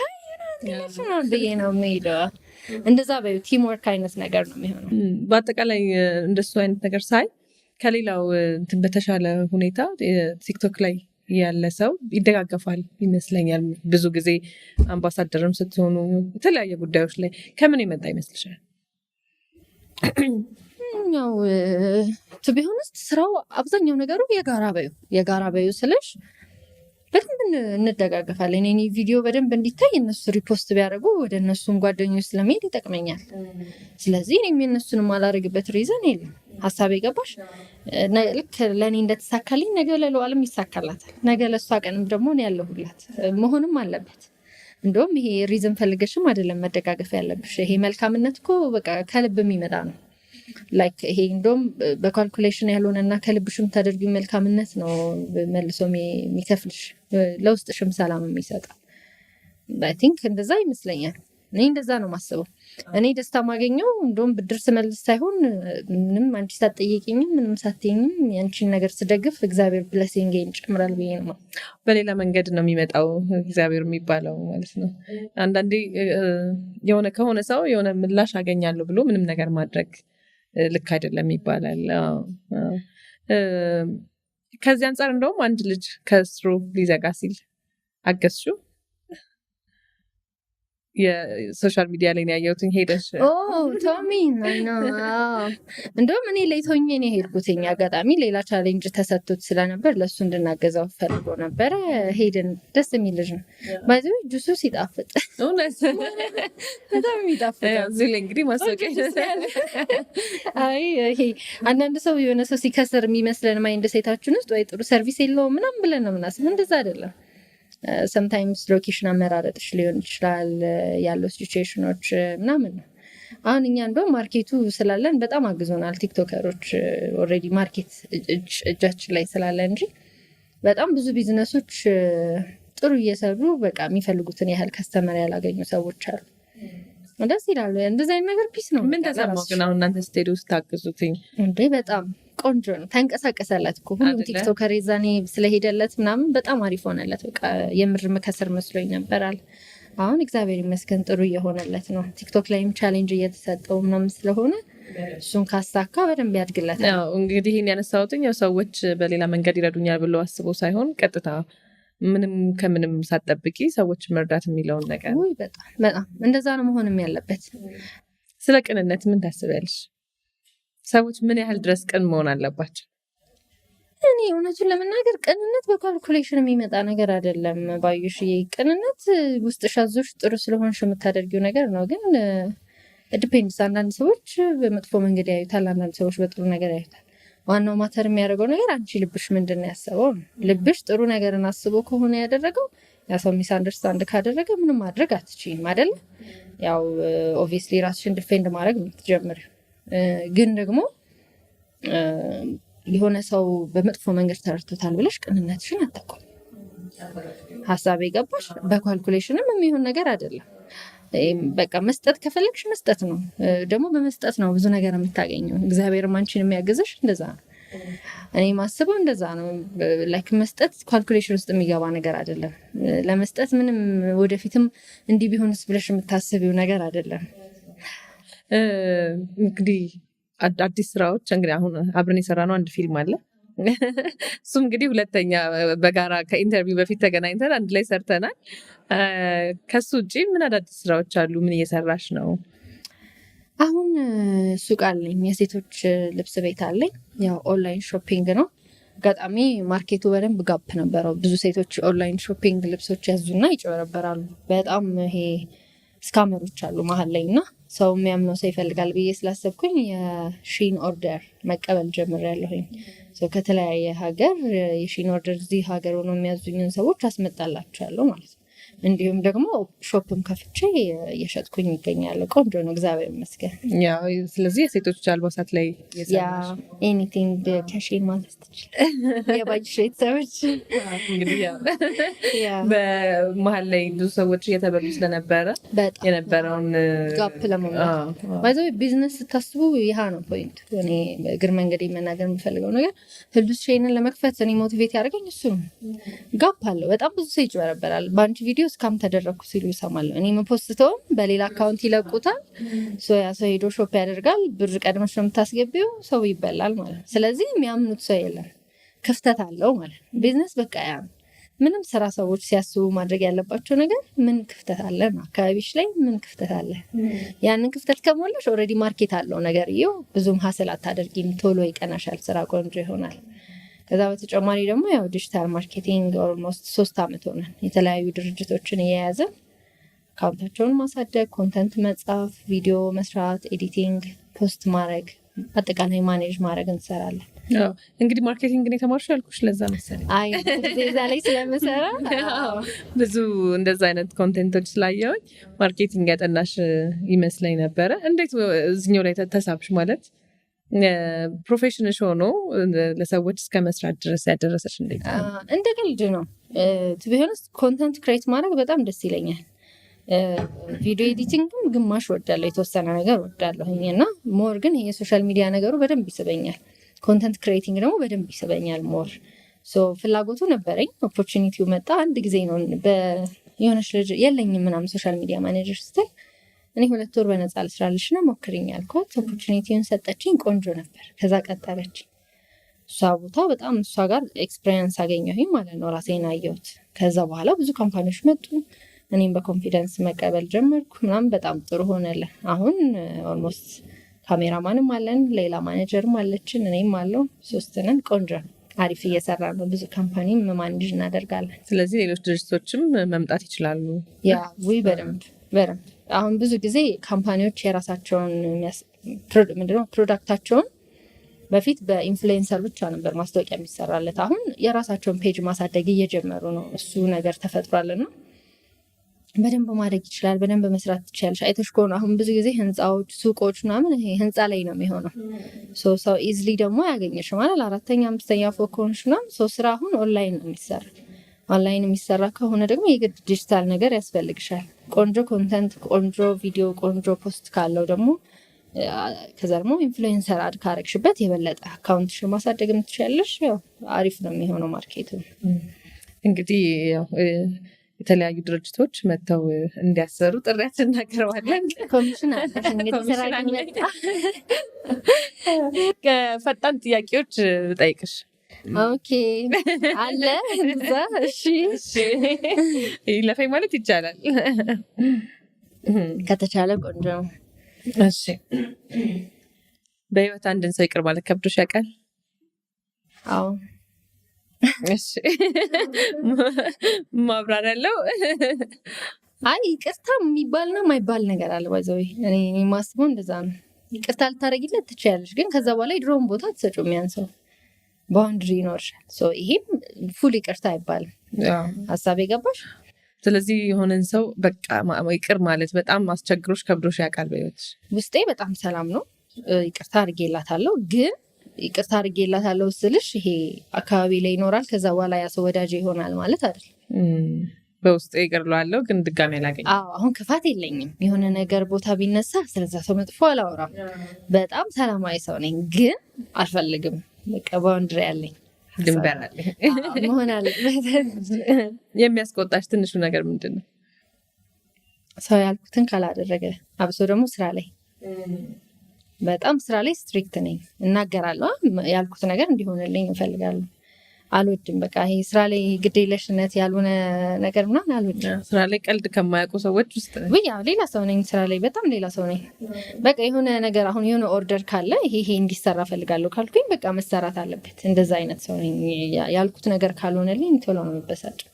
ብዬ ነው የሚሄደው። እንደዛ በዩ ቲም ወርክ አይነት ነገር ነው የሚሆነው። በአጠቃላይ እንደሱ አይነት ነገር ሳይ ከሌላው እንትን በተሻለ ሁኔታ ቲክቶክ ላይ ያለ ሰው ይደጋገፋል ይመስለኛል። ብዙ ጊዜ አምባሳደርም ስትሆኑ የተለያየ ጉዳዮች ላይ ከምን የመጣ ይመስልሻል? ያው ቱ ቢ ሆነስት ስራው አብዛኛው ነገሩ የጋራ በዩ ስለሽ በደንብ እንደጋገፋለን። እኔ ቪዲዮ በደንብ እንዲታይ እነሱ ሪፖስት ቢያደርጉ ወደ እነሱም ጓደኞች ስለሚሄድ ይጠቅመኛል። ስለዚህ እኔም የእነሱንም አላደርግበት ሪዘን የለም። ሀሳብ የገባሽ ልክ ለእኔ እንደተሳካልኝ ነገ ለለዋልም ይሳካላታል። ነገ ለእሷ ቀንም ደግሞ እኔ ያለሁላት መሆንም አለበት። እንደውም ይሄ ሪዝን ፈልገሽም አይደለም መደጋገፍ ያለብሽ። ይሄ መልካምነት እኮ በቃ ከልብ የሚመጣ ነው። ላይክ ይሄ እንደውም በካልኩሌሽን ያልሆነና ከልብሽም ታደርጊው መልካምነት ነው መልሶ የሚከፍልሽ፣ ለውስጥሽም ሰላም የሚሰጣል። አይ ቲንክ እንደዛ ይመስለኛል። እኔ እንደዛ ነው ማስበው። እኔ ደስታ ማገኘው እንደውም ብድር ስመልስ ሳይሆን ምንም አንቺ ሳትጠይቂኝም ምንም ሳትይኝም ያንቺን ነገር ስደግፍ እግዚአብሔር ብለሲንግን ጨምራል ብዬ ነው። በሌላ መንገድ ነው የሚመጣው እግዚአብሔር የሚባለው ማለት ነው። አንዳንዴ የሆነ ከሆነ ሰው የሆነ ምላሽ አገኛለሁ ብሎ ምንም ነገር ማድረግ ልክ አይደለም ይባላል። ከዚህ አንጻር እንደውም አንድ ልጅ ከስሩ ሊዘጋ ሲል አገዝሽው። የሶሻል ሚዲያ ላይ ያየሁትን ሄደሽ ቶሚ እንደውም እኔ ለይቶኝ ነው የሄድኩትኝ። አጋጣሚ ሌላ ቻሌንጅ ተሰጥቶት ስለነበር ለእሱ እንድናገዛው ፈልጎ ነበረ። ሄድን። ደስ የሚል ልጅ ነው። ባይዘ ጁሱ ሲጣፍጥ በጣም የሚጣፍጥ እዚህ ላይ እንግዲህ ማስታወቂያ ይሄ አንዳንድ ሰው የሆነ ሰው ሲከስር የሚመስለን ማይንድ ሴታችን ውስጥ ወይ ጥሩ ሰርቪስ የለውም ምናምን ብለን ነው ምናስብ። እንደዛ አይደለም። ሰምታይምስ ሎኬሽን አመራረጥሽ ሊሆን ይችላል፣ ያለው ሲቹዌሽኖች ምናምን ነው። አሁን እኛ እንደውም ማርኬቱ ስላለን በጣም አግዞናል። ቲክቶከሮች ኦልሬዲ ማርኬት እጃችን ላይ ስላለ እንጂ በጣም ብዙ ቢዝነሶች ጥሩ እየሰሩ በቃ የሚፈልጉትን ያህል ከስተመር ያላገኙ ሰዎች አሉ። ደስ ይላል። እንደዚህ አይነት ነገር ፒስ ነው። ምን ተሰማው ግን አሁን እናንተ ስትሄዱ ስታግዙትኝ? እንዴ በጣም ቆንጆ ነው። ተንቀሳቀሰለት እኮ ሁሉም ቲክቶከር የዛኔ ስለሄደለት ምናምን በጣም አሪፍ ሆነለት። በቃ የምር መከሰር መስሎኝ ነበራል። አሁን እግዚአብሔር ይመስገን ጥሩ እየሆነለት ነው። ቲክቶክ ላይም ቻሌንጅ እየተሰጠው ምናምን ስለሆነ እሱን ካሳካ በደንብ ያድግለታል። ያው እንግዲህ ይህን ያነሳሁትኝ ያው ሰዎች በሌላ መንገድ ይረዱኛል ብሎ አስቦ ሳይሆን ቀጥታ ምንም ከምንም ሳትጠብቂ ሰዎች መርዳት የሚለውን ነገር በጣም እንደዛ ነው መሆንም ያለበት። ስለ ቅንነት ምን ታስቢያለሽ? ሰዎች ምን ያህል ድረስ ቅን መሆን አለባቸው? እኔ እውነቱን ለመናገር ቅንነት በካልኩሌሽን የሚመጣ ነገር አይደለም። ባዩሽ ቅንነት ውስጥሽ አዞሽ ጥሩ ስለሆንሽ የምታደርጊው ነገር ነው። ግን ዲፔንድስ። አንዳንድ ሰዎች በመጥፎ መንገድ ያዩታል፣ አንዳንድ ሰዎች በጥሩ ነገር ያዩታል። ዋናው ማተር የሚያደርገው ነገር አንቺ ልብሽ ምንድን ነው ያሰበው ነው። ልብሽ ጥሩ ነገርን አስቦ ከሆነ ያደረገው ያ ሰው ሚስ አንደርስታንድ ካደረገ ምንም ማድረግ አትችይም አይደለ? ያው ኦብቪየስሊ ራስሽን ዲፌንድ ማድረግ ነው የምትጀምሪው። ግን ደግሞ የሆነ ሰው በመጥፎ መንገድ ተረድቶታል ብለሽ ቅንነትሽን አታውቁም። ሀሳብ የገባሽ በኳልኩሌሽንም የሚሆን ነገር አይደለም። በቃ መስጠት ከፈለግሽ መስጠት ነው። ደግሞ በመስጠት ነው ብዙ ነገር የምታገኘው። እግዚአብሔር አንቺን የሚያግዝሽ እንደዛ ነው። እኔ ማስበው እንደዛ ነው። ላይክ መስጠት ካልኩሌሽን ውስጥ የሚገባ ነገር አይደለም። ለመስጠት ምንም ወደፊትም እንዲህ ቢሆንስ ብለሽ የምታስቢው ነገር አይደለም። እንግዲህ አዲስ ስራዎች እንግዲህ አሁን አብረን የሰራነው አንድ ፊልም አለ። እሱም እንግዲህ ሁለተኛ በጋራ ከኢንተርቪው በፊት ተገናኝተን አንድ ላይ ሰርተናል። ከሱ ውጭ ምን አዳዲስ ስራዎች አሉ? ምን እየሰራሽ ነው? አሁን ሱቅ አለኝ፣ የሴቶች ልብስ ቤት አለኝ። ያው ኦንላይን ሾፒንግ ነው። አጋጣሚ ማርኬቱ በደንብ ጋፕ ነበረው። ብዙ ሴቶች ኦንላይን ሾፒንግ ልብሶች ያዙና ይጨበረበራሉ። በጣም ይሄ ስካመሮች አሉ መሀል ላይ እና ሰው የሚያምነው ሰው ይፈልጋል ብዬ ስላሰብኩኝ የሺን ኦርደር መቀበል ጀምሬያለሁኝ። ከተለያየ ሀገር የሺን ኦርደር እዚህ ሀገር ሆኖ የሚያዙኝን ሰዎች አስመጣላቸዋለሁ ማለት ነው። እንዲሁም ደግሞ ሾፕም ከፍቼ እየሸጥኩኝ ይገኛለሁ። ቆንጆ ነው፣ እግዚአብሔር ይመስገን። ያው ስለዚህ የሴቶች አልባሳት ላይ ኤኒቲንግ ከሺን ማለት ትችላለህ። የባጅሽ ቤተሰቦች እንግዲህ በመሀል ላይ ብዙ ሰዎች እየተበሉ ስለነበረ የነበረውን ጋፕ ለመሙላት ባይዘው ቢዝነስ ስታስቡ ይህ ነው ፖይንት። እኔ እግር መንገድ መናገር የምፈልገው ነገር ህልዱስ ሼንን ለመክፈት እኔ ሞቲቬት ያደርገኝ እሱ ነው። ጋፕ አለው። በጣም ብዙ ሰው ይጭበረበራል። በአንቺ ቪዲዮ እስካም ተደረግኩ ሲሉ ይሰማለሁ። እኔ መፖስተውም በሌላ አካውንት ይለቁታል። ያ ሰው ሄዶ ሾፕ ያደርጋል። ብር ቀድመሽ ነው የምታስገቢው፣ ሰው ይበላል ማለት ነው። ስለዚህ የሚያምኑት ሰው የለም። ክፍተት አለው ማለት ነው። ቢዝነስ በቃ ያ ምንም ስራ ሰዎች ሲያስቡ ማድረግ ያለባቸው ነገር ምን ክፍተት አለ ነው። አካባቢሽ ላይ ምን ክፍተት አለ? ያንን ክፍተት ከሞላሽ ኦልሬዲ ማርኬት አለው ነገር ይኸው ብዙም ሀስል አታደርጊም። ቶሎ ይቀናሻል፣ ስራ ቆንጆ ይሆናል። ከዛ በተጨማሪ ደግሞ ያው ዲጂታል ማርኬቲንግ ኦልሞስት 3 ዓመት ሆነን የተለያዩ ድርጅቶችን እየያዘን አካውንታቸውን ማሳደግ፣ ኮንተንት መጻፍ፣ ቪዲዮ መስራት፣ ኤዲቲንግ፣ ፖስት ማድረግ፣ አጠቃላይ ማኔጅ ማድረግ እንሰራለን። እንግዲህ ማርኬቲንግ ነው የተማርሽው ያልኩሽ ለዛ መሰለኝ። አይ እዛ ላይ ስለምሰራ ብዙ እንደዛ አይነት ኮንቴንቶች ስላየሁኝ ማርኬቲንግ ያጠናሽ ይመስለኝ ነበረ። እንዴት እዚህኛው ላይ ተሳብሽ? ማለት ፕሮፌሽንሽ ሆኖ ለሰዎች እስከ መስራት ድረስ ያደረሰች እንዴት ነው? እንደ ቀልድ ነው ቱ ቢ ሆነስት። ኮንተንት ክሬት ማድረግ በጣም ደስ ይለኛል። ቪዲዮ ኤዲቲንግም ግማሽ ወዳለሁ፣ የተወሰነ ነገር ወዳለሁኝ እና ሞር ግን የሶሻል ሚዲያ ነገሩ በደንብ ይስበኛል። ኮንተንት ክሬቲንግ ደግሞ በደንብ ይስበኛል ሞር። ፍላጎቱ ነበረኝ፣ ኦፖርቹኒቲው መጣ። አንድ ጊዜ ነው የሆነች ልጅ የለኝም ምናምን ሶሻል ሚዲያ ማኔጀር ስትል እኔ 2 ወር በነፃ ልስራልሽ ነው ሞክሪኝ አልኳት። ኦፖርቹኒቲውን ሰጠችኝ። ቆንጆ ነበር። ከዛ ቀጠለች። እሷ ቦታ በጣም እሷ ጋር ኤክስፔሪየንስ አገኘሁኝ ማለት ነው። ራሴን አየሁት። ከዛ በኋላ ብዙ ካምፓኒዎች መጡ። እኔም በኮንፊደንስ መቀበል ጀመርኩ ምናምን። በጣም ጥሩ ሆነልን። አሁን ኦልሞስት ካሜራማንም አለን፣ ሌላ ማኔጀርም አለችን፣ እኔም አለው። 3 ነን። ቆንጆ አሪፍ እየሰራ ነው። ብዙ ካምፓኒም ማኔጅ እናደርጋለን። ስለዚህ ሌሎች ድርጅቶችም መምጣት ይችላሉ። ያ በደንብ አሁን ብዙ ጊዜ ካምፓኒዎች የራሳቸውን ምንድነው ፕሮዳክታቸውን በፊት በኢንፍሉዌንሰር ብቻ ነበር ማስታወቂያ የሚሰራለት። አሁን የራሳቸውን ፔጅ ማሳደግ እየጀመሩ ነው። እሱ ነገር ተፈጥሯልና በደንብ ማድረግ ይችላል። በደንብ መስራት ትችላለሽ። አይተሽ ከሆነ አሁን ብዙ ጊዜ ህንፃዎች፣ ሱቆች ምናምን ይሄ ህንፃ ላይ ነው የሚሆነው። ሰው ኢዝሊ ደግሞ ያገኘሽ ማለት 4ኛ 5ኛ ፎቅ ከሆንሽ ምናምን ስራ አሁን ኦንላይን ነው የሚሰራ። ኦንላይን የሚሰራ ከሆነ ደግሞ የግድ ዲጂታል ነገር ያስፈልግሻል። ቆንጆ ኮንተንት፣ ቆንጆ ቪዲዮ፣ ቆንጆ ፖስት ካለው ደግሞ ከዛ ደግሞ ኢንፍሉዌንሰር አድ ካረግሽበት የበለጠ አካውንትሽን ማሳደግ የምትችያለሽ። ያው አሪፍ ነው የሚሆነው ማርኬቱ። እንግዲህ ያው የተለያዩ ድርጅቶች መጥተው እንዲያሰሩ ጥሪያችን እናቀርባለን። ኮሚሽን አለ እንግዲህ ስራ ይመጣ። ፈጣን ጥያቄዎች ጠይቅሽ። ኦኬ አለ እዛ። እሺ ለፈይ ማለት ይቻላል ከተቻለ ቆንጆ ነው። እሺ በህይወት አንድን ሰው ይቅር ማለት ከብዶሽ ያውቃል? አዎ። እሺ ማብራሪያ አለው? አይ ይቅርታ የሚባልና የማይባል ነገር አለ። ባይዘው እኔ የማስበው እንደዛ ነው። ይቅርታ ልታደርጊለት ትችያለሽ፣ ግን ከዛ በኋላ የድሮውን ቦታ ትሰጪው ያን ሰው ባውንድሪ ይኖርሻል። ይሄም ፉል ይቅርታ አይባልም። ሀሳብ የገባሽ? ስለዚህ የሆነን ሰው በቃ ይቅር ማለት በጣም አስቸግሮሽ ከብዶሽ ያውቃል? በህይወትሽ ውስጤ በጣም ሰላም ነው፣ ይቅርታ አድርጌላታለሁ። ግን ይቅርታ አድርጌላታለሁ ስልሽ ይሄ አካባቢ ላይ ይኖራል፣ ከዛ በኋላ ያ ሰው ወዳጅ ይሆናል ማለት አይደል። በውስጥ ይቅርለዋለሁ ግን ድጋሚ አላገኝም። አሁን ክፋት የለኝም። የሆነ ነገር ቦታ ቢነሳ ስለዛ ሰው መጥፎ አላወራም። በጣም ሰላማዊ ሰው ነኝ፣ ግን አልፈልግም። በቃ ባውንድሪ ያለኝ ድንበር አለኝ መሆን አለበት። የሚያስቆጣሽ ትንሹ ነገር ምንድን ነው? ሰው ያልኩትን ካላደረገ፣ አብሶ ደግሞ ስራ ላይ በጣም ስራ ላይ ስትሪክት ነኝ። እናገራለሁ፣ ያልኩት ነገር እንዲሆንልኝ እፈልጋለሁ። አልወድም በቃ ይሄ ስራ ላይ ግዴለሽነት ያልሆነ ነገር ምናምን አልወድም። ስራ ላይ ቀልድ ከማያውቁ ሰዎች ውስጥ ያው ሌላ ሰው ነኝ። ስራ ላይ በጣም ሌላ ሰው ነኝ። በቃ የሆነ ነገር አሁን የሆነ ኦርደር ካለ ይሄ እንዲሰራ ፈልጋለሁ ካልኩኝ በቃ መሰራት አለበት። እንደዛ አይነት ሰው ነኝ። ያልኩት ነገር ካልሆነልኝ ቶሎ ነው የምበሳጨው።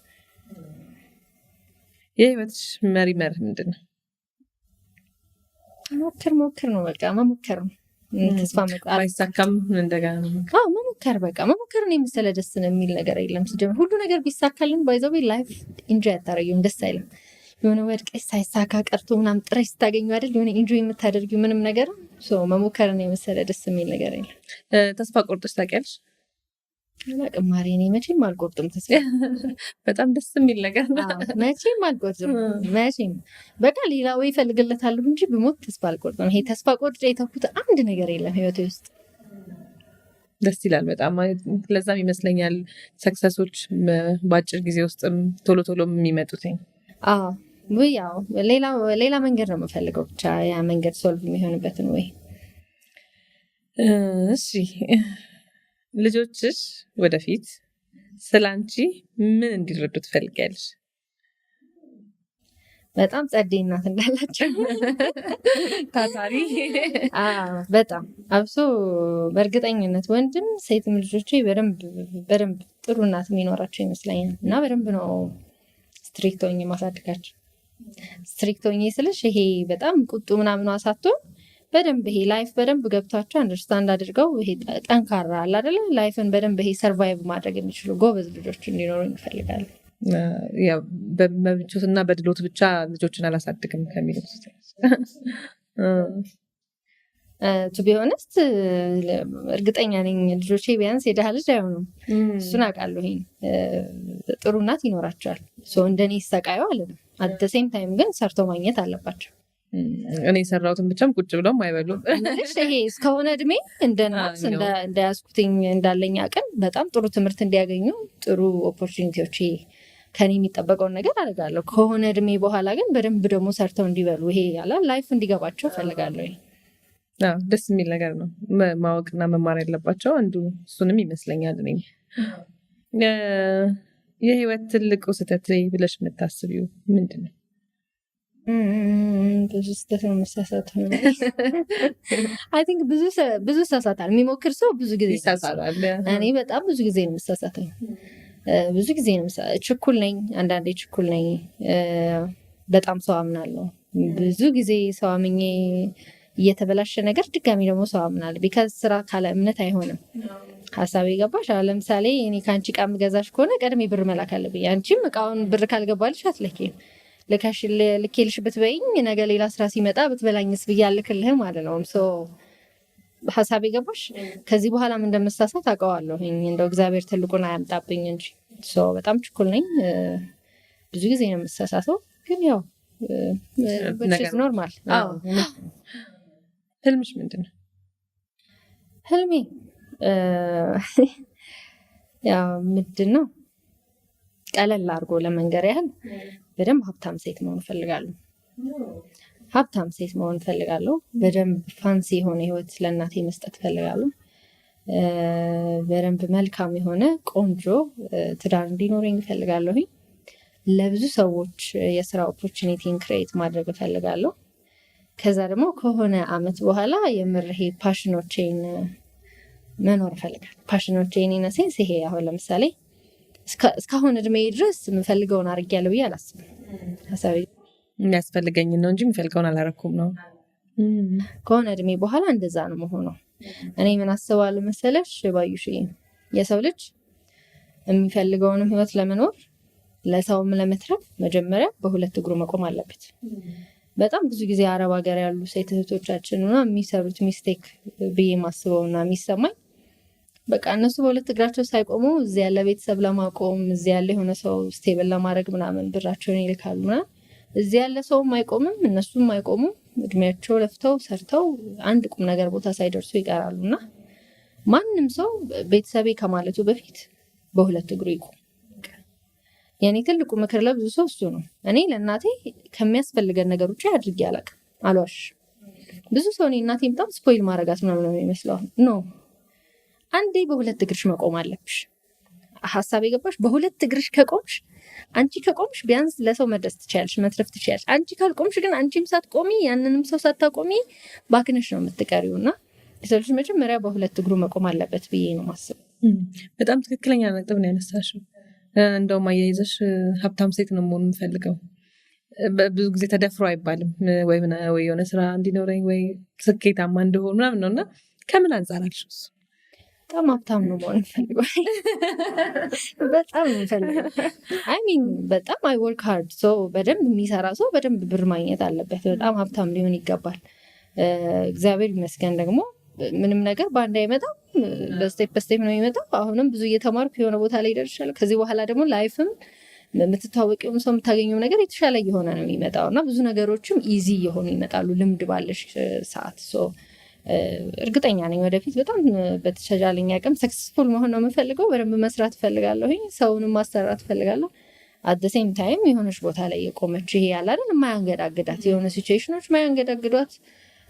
የህይወትሽ መሪ መርህ ምንድን ነው? ሞክር ነው በቃ መሞከር ነው። ተስፋ መቁረጥ ባይሳካም እንደገና መሞከር በቃ መሞከርን የመሰለ ደስ የሚል ነገር የለም። ሲጀምር ሁሉ ነገር ቢሳካልን ባይዘው ላይፍ ኢንጆይ አታረጊውም፣ ደስ አይልም። የሆነ ወድቀሽ ሳይሳካ ቀርቶ ምናምን ጥረሽ ስታገኙ አይደል የሆነ ኢንጆይ የምታደርጊው ምንም ነገር። መሞከርን የመሰለ ደስ የሚል ነገር የለም። ተስፋ ቆርጠሽ ታውቂያለሽ? ቅማሪ እኔ መቼም አልቆርጥም ተስፋ። በጣም ደስ የሚል ነገር ነው። መቼም አልቆርጥም መቼም። በቃ ሌላ ወይ እፈልግለታለሁ እንጂ ብሞት ተስፋ አልቆርጥም። ይሄ ተስፋ ቆርጬ የተውኩት አንድ ነገር የለም ህይወቴ ውስጥ። ደስ ይላል በጣም። ለዛም ይመስለኛል ሰክሰሶች በአጭር ጊዜ ውስጥም ቶሎ ቶሎ የሚመጡትኝ። ያው ሌላ መንገድ ነው የምፈልገው፣ ብቻ ያ መንገድ ሶልቭ የሚሆንበትን ወይ። እሺ ልጆችሽ ወደፊት ስላንቺ ምን እንዲረዱ ትፈልጊያለሽ? በጣም ጸዴ እናት እንዳላቸው ታታሪ በጣም አብሶ በእርግጠኝነት ወንድም ሴትም ልጆቼ በደንብ ጥሩ እናት የሚኖራቸው ይመስለኛል። እና በደንብ ነው ስትሪክት ሆኜ ማሳድጋቸው። ስትሪክት ሆኜ ስልሽ ይሄ በጣም ቁጡ ምናምን አሳቶ በደንብ ይሄ ላይፍ በደንብ ገብቷቸው አንደርስታንድ አድርገው ይሄ ጠንካራ አለ አይደለ ላይፍን በደንብ ይሄ ሰርቫይቭ ማድረግ የሚችሉ ጎበዝ ልጆች እንዲኖሩ ይፈልጋሉ። ያው በምቾትና በድሎት ብቻ ልጆችን አላሳድግም ከሚሉት ቱ ቢ ሆነስት እርግጠኛ ነኝ ልጆቼ ቢያንስ የድሃ ልጅ አይሆኑም። እሱን አውቃለሁ። ይሄን ጥሩ እናት ይኖራቸዋል። እንደኔ ይሰቃዩ አለንም። አት ሴም ታይም ግን ሰርቶ ማግኘት አለባቸው። እኔ የሰራሁትን ብቻም ቁጭ ብለውም አይበሉም። ይሄ እስከሆነ እድሜ እንደ እናት እንዳያስኩትኝ እንዳለኝ አቅም በጣም ጥሩ ትምህርት እንዲያገኙ ጥሩ ኦፖርቹኒቲዎች ከኔ የሚጠበቀውን ነገር አደርጋለሁ። ከሆነ እድሜ በኋላ ግን በደንብ ደግሞ ሰርተው እንዲበሉ ይሄ ያላ ላይፍ እንዲገባቸው እፈልጋለሁ። ደስ የሚል ነገር ነው። ማወቅና መማር ያለባቸው አንዱ እሱንም ይመስለኛል። እኔ የህይወት ትልቁ ስህተት ብለሽ የምታስቢው ምንድን ነው? ብዙ ስህተት ነው የምሳሳተው። አይ ቲንክ ብዙ ሳሳታል። የሚሞክር ሰው ብዙ ጊዜ ይሳሳታል። እኔ በጣም ብዙ ጊዜ ነው የምሳሳተው። ብዙ ጊዜ ነው ችኩል ነኝ። አንዳንዴ ችኩል ነኝ። በጣም ሰው አምናለሁ። ብዙ ጊዜ ሰው አምኜ እየተበላሸ ነገር ድጋሚ ደግሞ ሰው አምናለሁ። ቢካዝ ስራ ካለ እምነት አይሆንም። ሀሳብ የገባሽ? ለምሳሌ እኔ ከአንቺ እቃ የምገዛሽ ከሆነ ቀድሜ ብር መላክ አለብኝ። አንቺም እቃውን ብር ካልገባልሽ አትለኪም። ልኬልሽ ብትበይኝ ነገ ሌላ ስራ ሲመጣ ብትበላኝስ ብዬ አልክልህም ማለት ነው። ሀሳብ የገባሽ? ከዚህ በኋላም እንደምሳሳት አውቀዋለሁ። እንደው እግዚአብሔር ትልቁን አያምጣብኝ እንጂ በጣም ችኩል ነኝ። ብዙ ጊዜ ነው የምሳሳተው፣ ግን ያው ኖርማል። ህልምሽ ምንድን ነው? ህልሜ ያው ምንድን ነው ቀለል አድርጎ ለመንገር ያህል በደንብ ሀብታም ሴት መሆን እፈልጋለሁ። ሀብታም ሴት መሆን እፈልጋለሁ። በደንብ ፋንሲ የሆነ ህይወት ለእናቴ መስጠት እፈልጋለሁ። በደንብ መልካም የሆነ ቆንጆ ትዳር እንዲኖረኝ እፈልጋለሁ። ለብዙ ሰዎች የስራ ኦፖርቹኒቲን ክሬት ማድረግ እፈልጋለሁ። ከዛ ደግሞ ከሆነ አመት በኋላ የምርሄ ፓሽኖቼን መኖር እፈልጋለሁ። ፓሽኖቼን ኢነሴንስ ይሄ አሁን ለምሳሌ እስካሁን እድሜ ድረስ የምፈልገውን አድርጌያለሁ ብዬ አላስብም። ሀሳቤ የሚያስፈልገኝ ነው እንጂ የምፈልገውን አላረኩም ነው። ከሆነ እድሜ በኋላ እንደዛ ነው መሆነው። እኔ ምን አስባለሁ መሰለሽ ባዩሽ፣ የሰው ልጅ የሚፈልገውንም ህይወት ለመኖር ለሰውም ለመትረፍ መጀመሪያ በሁለት እግሩ መቆም አለበት። በጣም ብዙ ጊዜ አረብ ሀገር ያሉ ሴት እህቶቻችን የሚሰሩት ሚስቴክ ብዬ ማስበውና የሚሰማኝ በቃ እነሱ በሁለት እግራቸው ሳይቆሙ እዚህ ያለ ቤተሰብ ለማቆም እዚህ ያለ የሆነ ሰው ስቴብል ለማድረግ ምናምን ብራቸውን ይልካሉ ምናምን። እዚህ ያለ ሰውም አይቆምም እነሱም አይቆሙም። እድሜያቸው ለፍተው ሰርተው አንድ ቁም ነገር ቦታ ሳይደርሱ ይቀራሉ። እና ማንም ሰው ቤተሰቤ ከማለቱ በፊት በሁለት እግሩ ይቆም። የኔ ትልቁ ምክር ለብዙ ሰው እሱ ነው። እኔ ለእናቴ ከሚያስፈልገን ነገር ውጭ አድርጌ አላውቅም፣ አልዋሽም። ብዙ ሰው እኔ እናቴ በጣም ስፖይል ማድረጋት ምናምን ነው የሚመስለው። ኖ አንዴ በሁለት እግርሽ መቆም አለብሽ። ሀሳብ የገባሽ በሁለት እግርሽ ከቆምሽ አንቺ ከቆምሽ ቢያንስ ለሰው መድረስ ትችያለሽ፣ መትረፍ ትችያለሽ። አንቺ ካልቆምሽ ግን አንቺም ሳትቆሚ ያንንም ሰው ሳታቆሚ ባክነሽ ነው የምትቀሪው። እና የሰው ልጅ መጀመሪያ በሁለት እግሩ መቆም አለበት ብዬ ነው ማስበው። በጣም ትክክለኛ ነጥብ ነው ያነሳሽው። እንደውም አያይዘሽ ሀብታም ሴት ነው መሆን የምፈልገው ብዙ ጊዜ ተደፍሮ አይባልም ወይ የሆነ ስራ እንዲኖረኝ ወይ ስኬታማ እንደሆን ምናምን ነው። እና ከምን አንጻር አልሽ? በጣም ሀብታም ነው መሆን ፈልገው በጣም ፈልገው ሚን በጣም አይ ወርክ ሃርድ። ሰው በደንብ የሚሰራ ሰው በደንብ ብር ማግኘት አለበት። በጣም ሀብታም ሊሆን ይገባል። እግዚአብሔር ይመስገን ደግሞ ምንም ነገር በአንድ አይመጣም፣ በስቴፕ ነው የሚመጣው። አሁንም ብዙ እየተማርኩ የሆነ ቦታ ላይ ደርሻለሁ። ከዚህ በኋላ ደግሞ ላይፍም የምትታወቂውም ሰው የምታገኘው ነገር የተሻለ እየሆነ ነው የሚመጣው እና ብዙ ነገሮችም ኢዚ እየሆኑ ይመጣሉ ልምድ ባለሽ ሰዓት። እርግጠኛ ነኝ ወደፊት በጣም በተቻለኝ አቅም ሰክሰስፉል መሆን ነው የምፈልገው። በደንብ መስራት እፈልጋለሁ፣ ሰውንም ማሰራት እፈልጋለሁ። አት ሴም ታይም የሆነች ቦታ ላይ የቆመች ይሄ ያለ አይደል የማያንገዳግዳት የሆነ ሲቹዌሽኖች የማያንገዳግዷት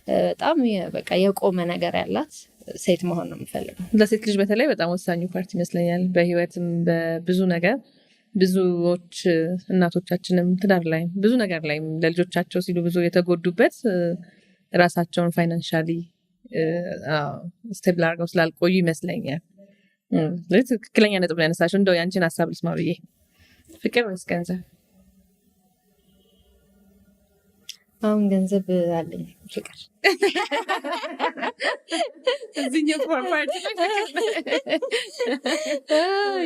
በጣም በቃ የቆመ ነገር ያላት ሴት መሆን ነው የምፈልገው። ለሴት ልጅ በተለይ በጣም ወሳኙ ፓርት ይመስለኛል በህይወትም በብዙ ነገር። ብዙዎች እናቶቻችንም ትዳር ላይ ብዙ ነገር ላይ ለልጆቻቸው ሲሉ ብዙ የተጎዱበት ራሳቸውን ፋይናንሻሊ ስቴብል አድርገው ስላልቆዩ ይመስለኛል። ትክክለኛ ነጥብ ነው ያነሳሽው። እንደው ያንቺን ሀሳብ ልስማ ብዬ። ፍቅር ወይስ ገንዘብ? አሁን ገንዘብ አለኝ። ፍቅር እዚህኛው ፓርቲ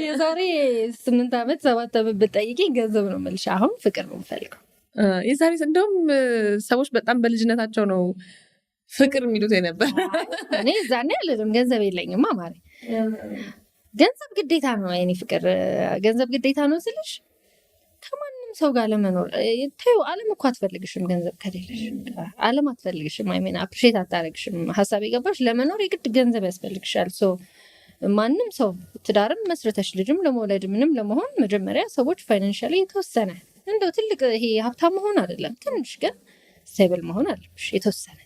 የዛሬ 8 ዓመት 7 ዓመት ብትጠይቂኝ ገንዘብ ነው የምልሽ። አሁን ፍቅር ነው የምፈልገው። የዛሬ እንደውም ሰዎች በጣም በልጅነታቸው ነው ፍቅር የሚሉት የነበር። እኔ እዛኔ አልልም ገንዘብ የለኝማ ማለት ገንዘብ ግዴታ ነው። የኔ ፍቅር ገንዘብ ግዴታ ነው ስልሽ ከማንም ሰው ጋር ለመኖር ታዩ ዓለም እኮ አትፈልግሽም። ገንዘብ ከሌለሽ ዓለም አትፈልግሽም። አይሜን አፕሪሼት አታረግሽም። ሀሳብ የገባሽ ለመኖር የግድ ገንዘብ ያስፈልግሻል። ማንም ሰው ትዳርም መስረተሽ ልጅም ለመውለድ ምንም ለመሆን መጀመሪያ ሰዎች ፋይናንሻሊ የተወሰነ እንደው ትልቅ ይሄ ሀብታም መሆን አይደለም፣ ትንሽ ግን ስቴብል መሆን አለብሽ የተወሰነ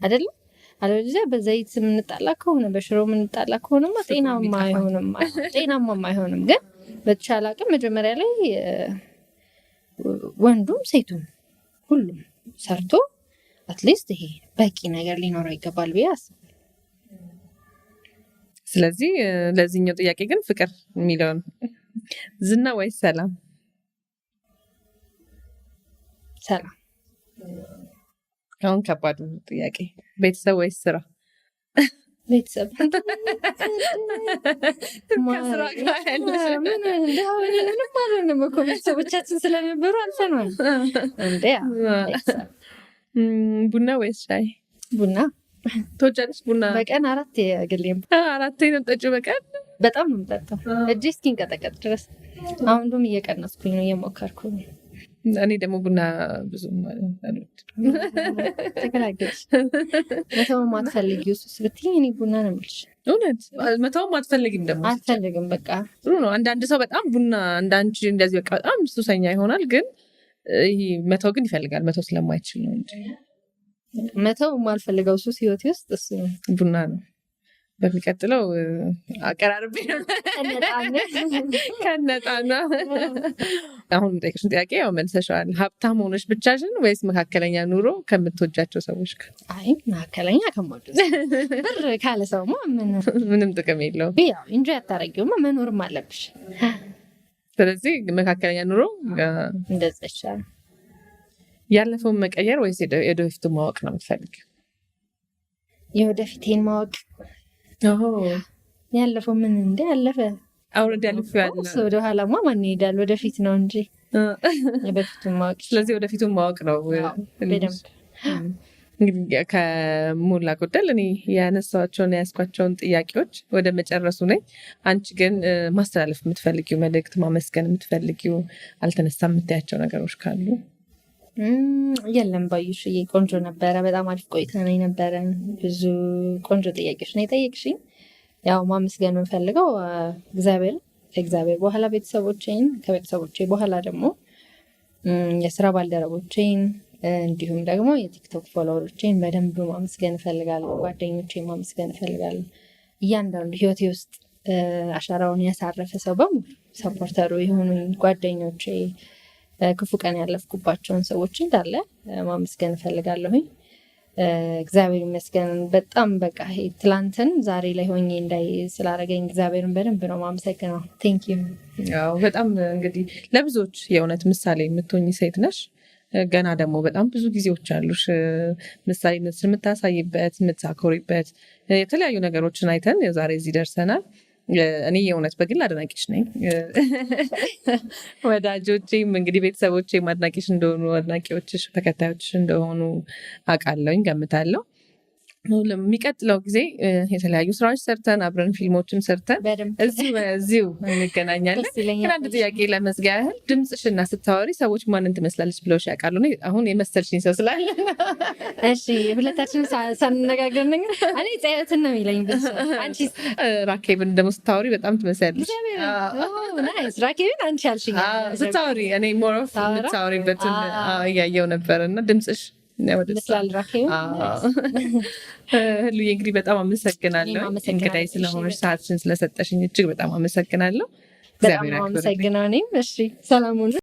አይደለም። አለበለዚያ በዘይት የምንጣላ ከሆነ በሽሮ የምንጣላ ከሆነማ ጤናማ አይሆንም። ግን በተቻለ አቅም መጀመሪያ ላይ ወንዱም ሴቱም ሁሉም ሰርቶ አትሊስት ይሄ በቂ ነገር ሊኖረው ይገባል ብዬ አስባለሁ። ስለዚህ ለዚህኛው ጥያቄ ግን ፍቅር የሚለውን ዝና ወይስ ሰላም? ሰላም። አሁን ከባዱ ጥያቄ ቤተሰብ ወይስ ስራ? ቤተሰብ። ከስራ ጋር ያለሽ ምንም አልሆንም እኮ ቤተሰቦቻችን ስለነበሩ አልፈናል። ቡና ወይስ ሻይ? ቡና። ትወጃለሽ ቡና? በቀን 4 የግሌም 4 ነው የምጠጪው በቀን? በጣም ነው የምጠጣው እጄ እስኪንቀጠቀጥ ድረስ። አሁን እንደውም እየቀነስኩኝ ነው እየሞከርኩኝ። እኔ ደግሞ ቡና ብዙ ተከላገልሽ። መተውም አትፈልጊው ሱስ ብትይኝ እኔ ቡና ነው የምልሽ። እውነት መተውም አትፈልጊም? ደግሞ አልፈልግም። በቃ ጥሩ ነው። አንዳንድ ሰው በጣም ቡና እንዳንቺ እንደዚህ በቃ በጣም ሱሰኛ ይሆናል። ግን ይሄ መተው ግን ይፈልጋል። መተው ስለማይችል ነው እንጂ መተው የማልፈልገው ሱስ ህይወቴ ውስጥ እሱ ቡና ነው። በሚቀጥለው አቀራርቤ ከነጣና አሁን ጠይቅሽን ጥያቄ ያው መልሰሻል። ሀብታም ሆነሽ ብቻሽን ወይስ መካከለኛ ኑሮ ከምትወጃቸው ሰዎች ጋር? አይ መካከለኛ ከምወደው ብር ካለ ሰውማ ምንም ጥቅም የለውም። ያው ኢንጆይ አታረጊውማ መኖርም አለብሽ። ስለዚህ መካከለኛ ኑሮ እንደዛ ይሻላል። ያለፈውን መቀየር ወይስ የወደፊቱን ማወቅ ነው የምትፈልጊው? የወደፊቴን ማወቅ። ያለፈው ምን እንደ ያለፈ አውረድ ያለፈው ያለ ወደ ኋላማ ማን ይሄዳል? ወደፊት ነው እንጂ የወደፊቱን ማወቅ። ስለዚህ ወደፊቱን ማወቅ ነው። እንግዲህ ከሞላ ጎደል እኔ ያስኳቸውን ጥያቄዎች ወደ መጨረሱ ነኝ። አንቺ ግን ማስተላለፍ የምትፈልጊው መልእክት፣ ማመስገን የምትፈልጊው አልተነሳም የምታያቸው ነገሮች ካሉ? የለም ባዩሽዬ፣ ቆንጆ ነበረ። በጣም አሪፍ ቆይታ ነው የነበረን። ብዙ ቆንጆ ጥያቄዎች ነው የጠየቅሽኝ። ያው ማመስገን የምንፈልገው ከእግዚአብሔር በኋላ ቤተሰቦቼን፣ ከቤተሰቦቼ በኋላ ደግሞ የስራ ባልደረቦቼን እንዲሁም ደግሞ የቲክቶክ ፎሎወሮቼን በደንብ ማመስገን እፈልጋለሁ። ጓደኞቼን ማመስገን እፈልጋለሁ። እያንዳንዱ ህይወቴ ውስጥ አሻራውን ያሳረፈ ሰው በሙሉ ሰፖርተሩ የሆኑኝ ጓደኞቼ፣ ክፉ ቀን ያለፍኩባቸውን ሰዎች እንዳለ ማመስገን እፈልጋለሁኝ። እግዚአብሔር ይመስገን። በጣም በቃ ትላንትን ዛሬ ላይ ሆኜ እንዳይ ስላደረገኝ እግዚአብሔርን በደንብ ነው ማመሰግነው። ቴንክ ዩ። በጣም እንግዲህ ለብዙዎች የእውነት ምሳሌ የምትሆኝ ሴት ነሽ። ገና ደግሞ በጣም ብዙ ጊዜዎች አሉሽ ምሳሌነት የምታሳይበት፣ የምታኮሪበት የተለያዩ ነገሮችን አይተን ዛሬ እዚህ ደርሰናል። እኔ የእውነት በግል አድናቂሽ ነኝ። ወዳጆቼም እንግዲህ ቤተሰቦቼም አድናቂሽ እንደሆኑ፣ አድናቂዎችሽ ተከታዮችሽ እንደሆኑ አውቃለሁኝ፣ ገምታለሁ። የሚቀጥለው ጊዜ የተለያዩ ስራዎች ሰርተን አብረን ፊልሞችም ሰርተን እዚሁ እንገናኛለን። ግን አንድ ጥያቄ ለመዝጊያ ያህል ድምፅሽና ስታወሪ ሰዎች ማንን ትመስላለች ብለውሽ ያውቃሉ? አሁን የመሰልሽኝ ሰው ስላለ እሺ፣ ሁለታችን ሳንነጋገር እኔ ፀያትን ነው የሚለኝ። ራኬብን ደግሞ ስታወሪ በጣም ትመስላለች። ራኬብን አንቺ ያልሽኝ ስታወሪ እኔ ሞር ኦፍ የምታወሪበትን እያየው ነበር እና ድምፅሽ ህሉዬ እንግዲህ በጣም አመሰግናለሁ። እንግዳይ ስለሆነች ሰዓትሽን ስለሰጠሽኝ እጅግ በጣም አመሰግናለሁ። በጣም አመሰግናለሁ። እሺ፣ ሰላሙን